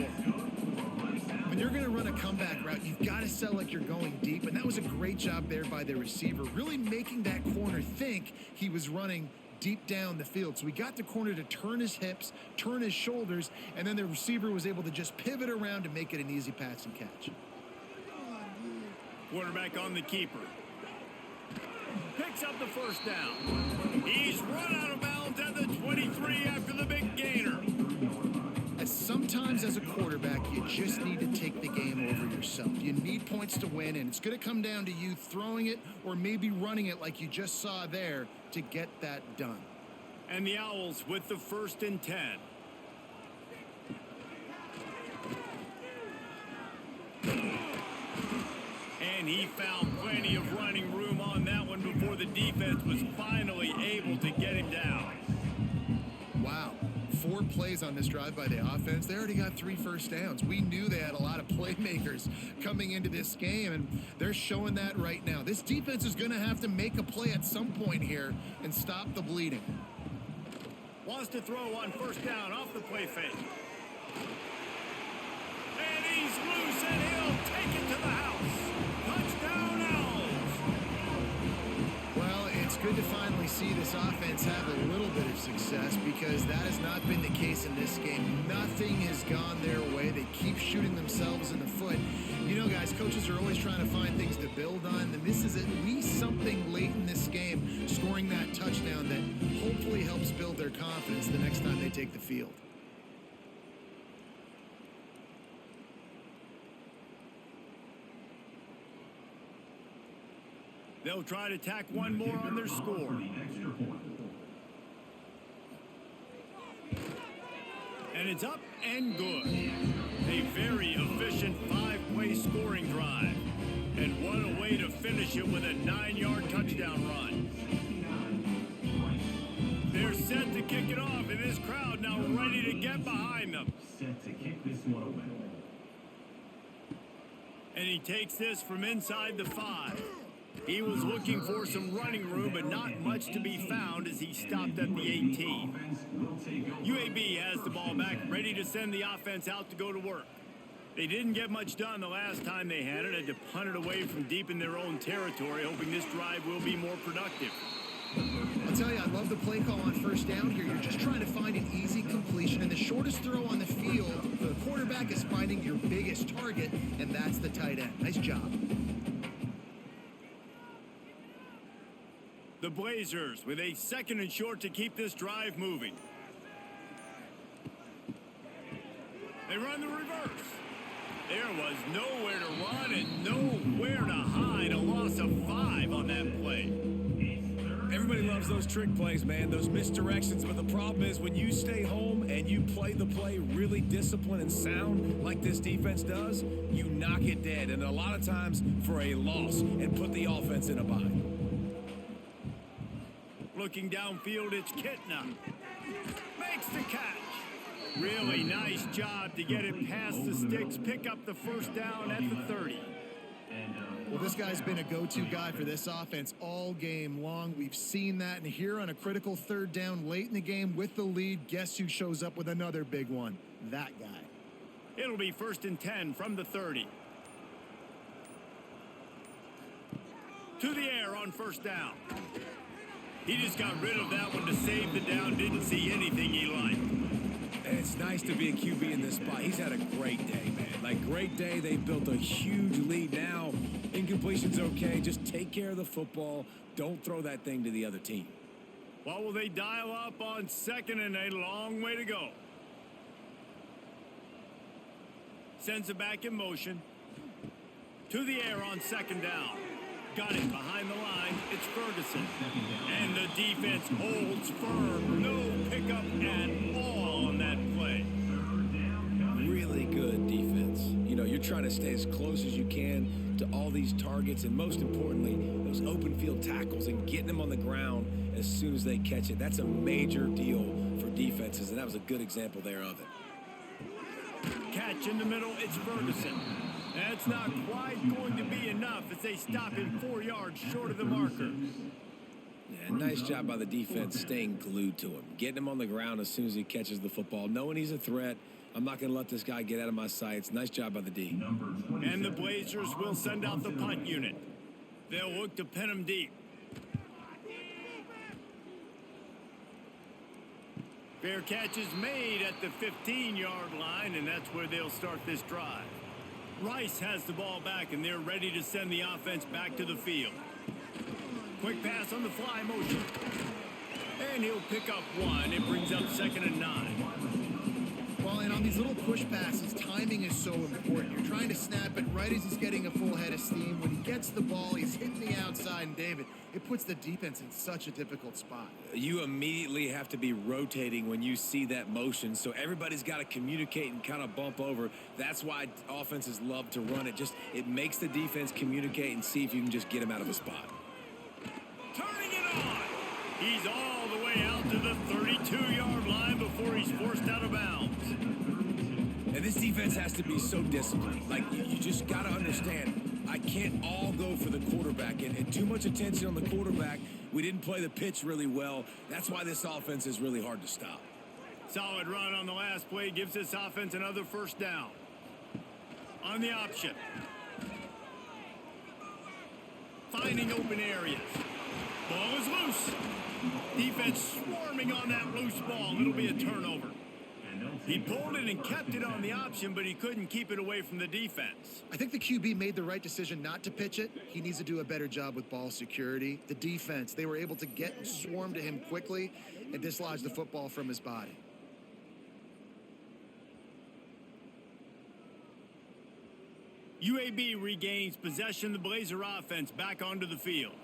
When you're going to run a comeback route, you've got to sell like you're going deep, and that was a great job there by the receiver, really making that corner think he was running deep down the field. So we got the corner to turn his hips, turn his shoulders, and then the receiver was able to just pivot around and make it an easy pass and catch. Quarterback on the keeper. Picks up the 1st down. He's run out of bounds at the 23 after the big gainer. That's sometimes as a quarterback, you just need to take the game over yourself. You need points to win, and it's going to come down to you throwing it or maybe running it like you just saw there to get that done. And the Owls with the 1st and 10. And he found plenty of running room on that one before the defense was finally able to get him down. Wow. 4 plays on this drive by the offense. They already got 3 first downs. We knew they had a lot of playmakers coming into this game, and they're showing that right now. This defense is going to have to make a play at some point here and stop the bleeding. Wants to throw on 1st down off the play fake. And he's loose, and he'll take it to the house. Touchdown, Owls. Well, it's good to finally see this offense have a little bit of success because that has not been the case in this game. Nothing has gone their way. They keep shooting themselves in the foot. You know, guys, coaches are always trying to find things to build on, and this is at least something late in this game, scoring that touchdown that hopefully helps build their confidence the next time they take the field. They'll try to tack one more on their score. And it's up and good. A very efficient 5-play scoring drive. And what a way to finish it with a 9-yard touchdown run. They're set to kick it off, and this crowd now ready to get behind them. Set to kick this one away. And he takes this from inside the 5. He was looking for some running room, but not much to be found as he stopped at the 18. UAB has the ball back, ready to send the offense out to go to work. They didn't get much done the last time they had to punt it away from deep in their own territory, hoping this drive will be more productive. I'll tell you, I love the play call on 1st down here. You're just trying to find an easy completion, and the shortest throw on the field for the quarterback is finding your biggest target, and that's the tight end. Nice job. The Blazers with a 2nd and short to keep this drive moving. They run the reverse. There was nowhere to run and nowhere to hide. A loss of 5 on that play. Everybody loves those trick plays, man, those misdirections, but the problem is when you stay home and you play the play really disciplined and sound like this defense does, you knock it dead, and a lot of times for a loss and put the offense in a bind. Looking downfield, it's Kitna. Makes the catch. Really nice job to get it past the sticks, pick up the 1st down at the 30. Well, this guy's been a go-to guy for this offense all game long. We've seen that, and here on a critical 3rd down late in the game with the lead, guess who shows up with another big one? That guy. It'll be 1st and 10 from the 30. To the air on 1st down. He just got rid of that one to save the down. Didn't see anything he liked. It's nice to be a QB in this spot. He's had a great day, man. Like, great day. They've built a huge lead now. Incompletion's okay. Just take care of the football. Don't throw that thing to the other team. What will they dial up on 2nd and a long way to go? Sends it back in motion. To the air on 2nd down. Got it behind the line. It's Ferguson. And the defense holds firm. No pickup at all on that play. Really good defense. You know, you're trying to stay as close as you can to all these targets, and most importantly, those open field tackles and getting them on the ground as soon as they catch it. That's a major deal for defenses, and that was a good example there of it. Catch in the middle. It's Ferguson. That's not quite going to be enough as they stop him 4 yards short of the marker. Yeah, nice job by the defense staying glued to him, getting him on the ground as soon as he catches the football, knowing he's a threat. I'm not going to let this guy get out of my sights. Nice job by the D. And the Blazers will send out the punt unit. They'll look to pin him deep. Fair catch is made at the 15-yard line, and that's where they'll start this drive. Rice has the ball back, and they're ready to send the offense back to the field. Quick pass on the fly motion. And he'll pick up 1. It brings up 2nd and 9. Well, and on these little push passes, timing is so important. You're trying to snap it right as he's getting a full head of steam. When he gets the ball, he's hitting the outside, and David, it puts the defense in such a difficult spot. You immediately have to be rotating when you see that motion, so everybody's got to communicate and kind of bump over. That's why offenses love to run it. It makes the defense communicate and see if you can just get him out of the spot. Turning it on. He's all the way out to the 32-yard line before he's forced out of bounds. And this defense has to be so disciplined. Like, you just got to understand, I can't all go for the quarterback. And too much attention on the quarterback. We didn't play the pitch really well. That's why this offense is really hard to stop. Solid run on the last play gives this offense another first down. On the option. Finding open areas. Ball is loose. Defense swarming on that loose ball. It'll be a turnover. He pulled it and kept it on the option, but he couldn't keep it away from the defense. I think the QB made the right decision not to pitch it. He needs to do a better job with ball security. The defense, they were able to get and swarm to him quickly and dislodge the football from his body. UAB regains possession of the Blazer offense back onto the field.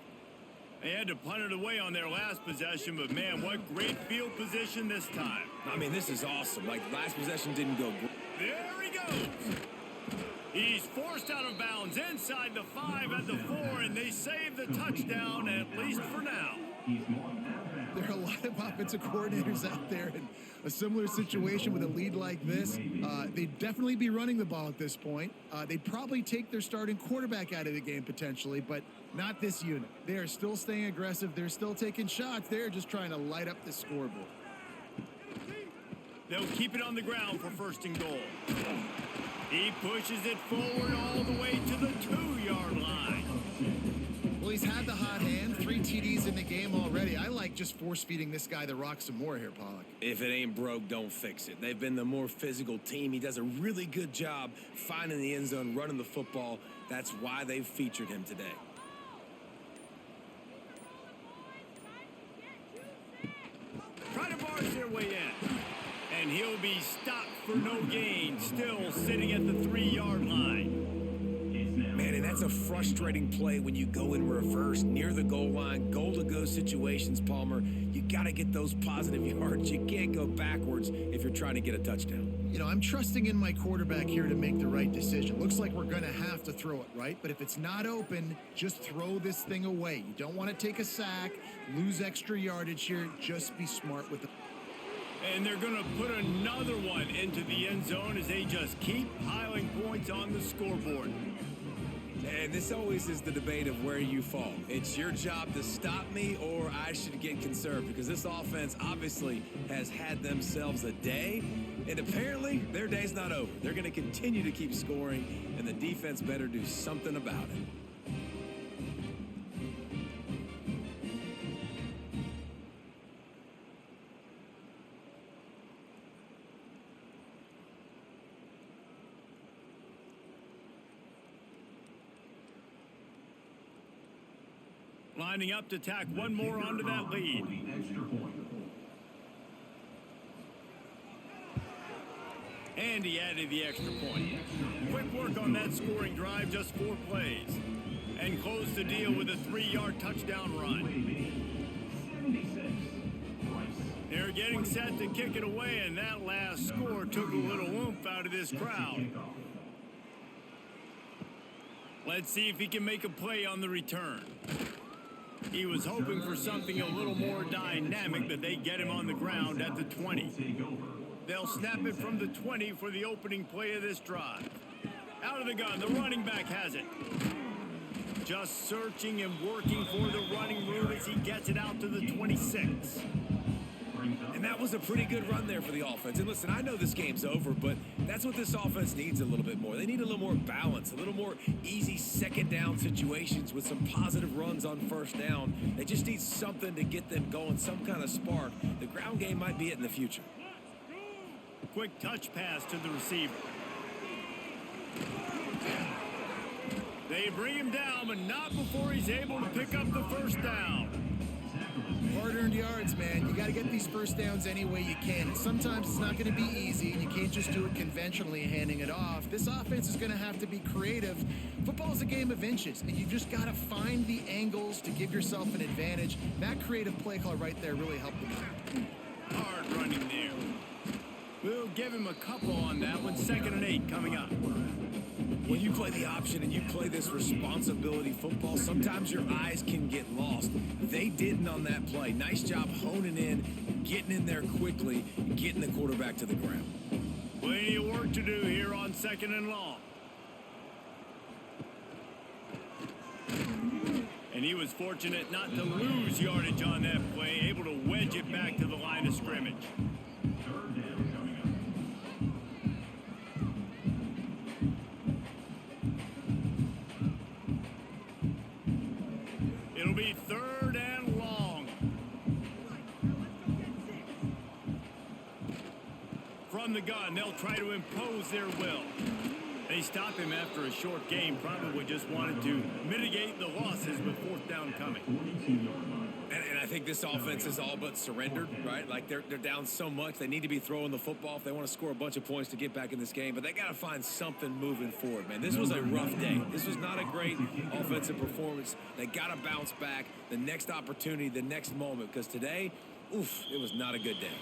They had to punt it away on their last possession, but man, what great field position this time. I mean, this is awesome. Like, last possession didn't go great. There he goes. He's forced out of bounds inside the 5 at the 4, and they save the touchdown, at least for now. There are a lot of offensive coordinators out there in a similar situation with a lead like this. They'd definitely be running the ball at this point. They'd probably take their starting quarterback out of the game potentially, but not this unit. They are still staying aggressive. They're still taking shots. They're just trying to light up the scoreboard. They'll keep it on the ground for first and goal. He pushes it forward all the way to the 2-yard line. Well, he's had the hot hand, 3 TDs in the game already. I like just force-feeding this guy the rock some more here, Pollock. If it ain't broke, don't fix it. They've been the more physical team. He does a really good job finding the end zone, running the football. That's why they've featured him today. Try to barge their way in. And he'll be stopped for no gain, still sitting at the 3-yard line. Man, and that's a frustrating play when you go in reverse near the goal line, goal-to-go situations, Palmer. You got to get those positive yards. You can't go backwards if you're trying to get a touchdown. You know, I'm trusting in my quarterback here to make the right decision. Looks like we're going to have to throw it, right? But if it's not open, just throw this thing away. You don't want to take a sack, lose extra yardage here. Just be smart with it. And they're going to put another one into the end zone as they just keep piling points on the scoreboard. And this always is the debate of where you fall. It's your job to stop me, or I should get conserved, because this offense obviously has had themselves a day, and apparently their day's not over. They're going to continue to keep scoring, and the defense better do something about it. Lining up to tack one more onto that lead. And he added the extra point. Quick work on that scoring drive, just 4 plays. And closed the deal with a 3-yard touchdown run. They're getting set to kick it away, and that last score took a little oomph out of this crowd. Let's see if he can make a play on the return. He was hoping for something a little more dynamic, but they get him on the ground at the 20. They'll snap it from the 20 for the opening play of this drive. Out of the gun, the running back has it. Just searching and working for the running room as he gets it out to the 26. And that was a pretty good run there for the offense. And listen, I know this game's over, but that's what this offense needs a little bit more. They need a little more balance, a little more easy second down situations with some positive runs on first down. They just need something to get them going, some kind of spark. The ground game might be it in the future. Quick touch pass to the receiver. They bring him down, but not before he's able to pick up the first down. hard-earned yards, man. You got to get these first downs any way you can. And sometimes it's not going to be easy, and you can't just do it conventionally handing it off. This offense is going to have to be creative. Football is a game of inches, and you've just got to find the angles to give yourself an advantage. That creative play call right there really helped them. Hard running there. We'll give him a couple on that one. 2nd and 8 coming up. When you play the option and you play this responsibility football, sometimes your eyes can get lost. They didn't on that play. Nice job honing in, getting in there quickly, getting the quarterback to the ground. Plenty of work to do here on 2nd and long. And he was fortunate not to lose yardage on that play, able to wedge it back to the line of scrimmage. 3rd down coming up. It'll be 3rd and long. From the gun, they'll try to impose their will. They stop him after a short game, probably just wanted to mitigate the losses with 4th down coming. 42-yard line. And I think this offense is all but surrendered, right? Like they're down so much. They need to be throwing the football if they want to score a bunch of points to get back in this game. But they got to find something moving forward, man. This was a rough day. This was not a great offensive performance. They got to bounce back the next opportunity, the next moment. Because today, oof, it was not a good day.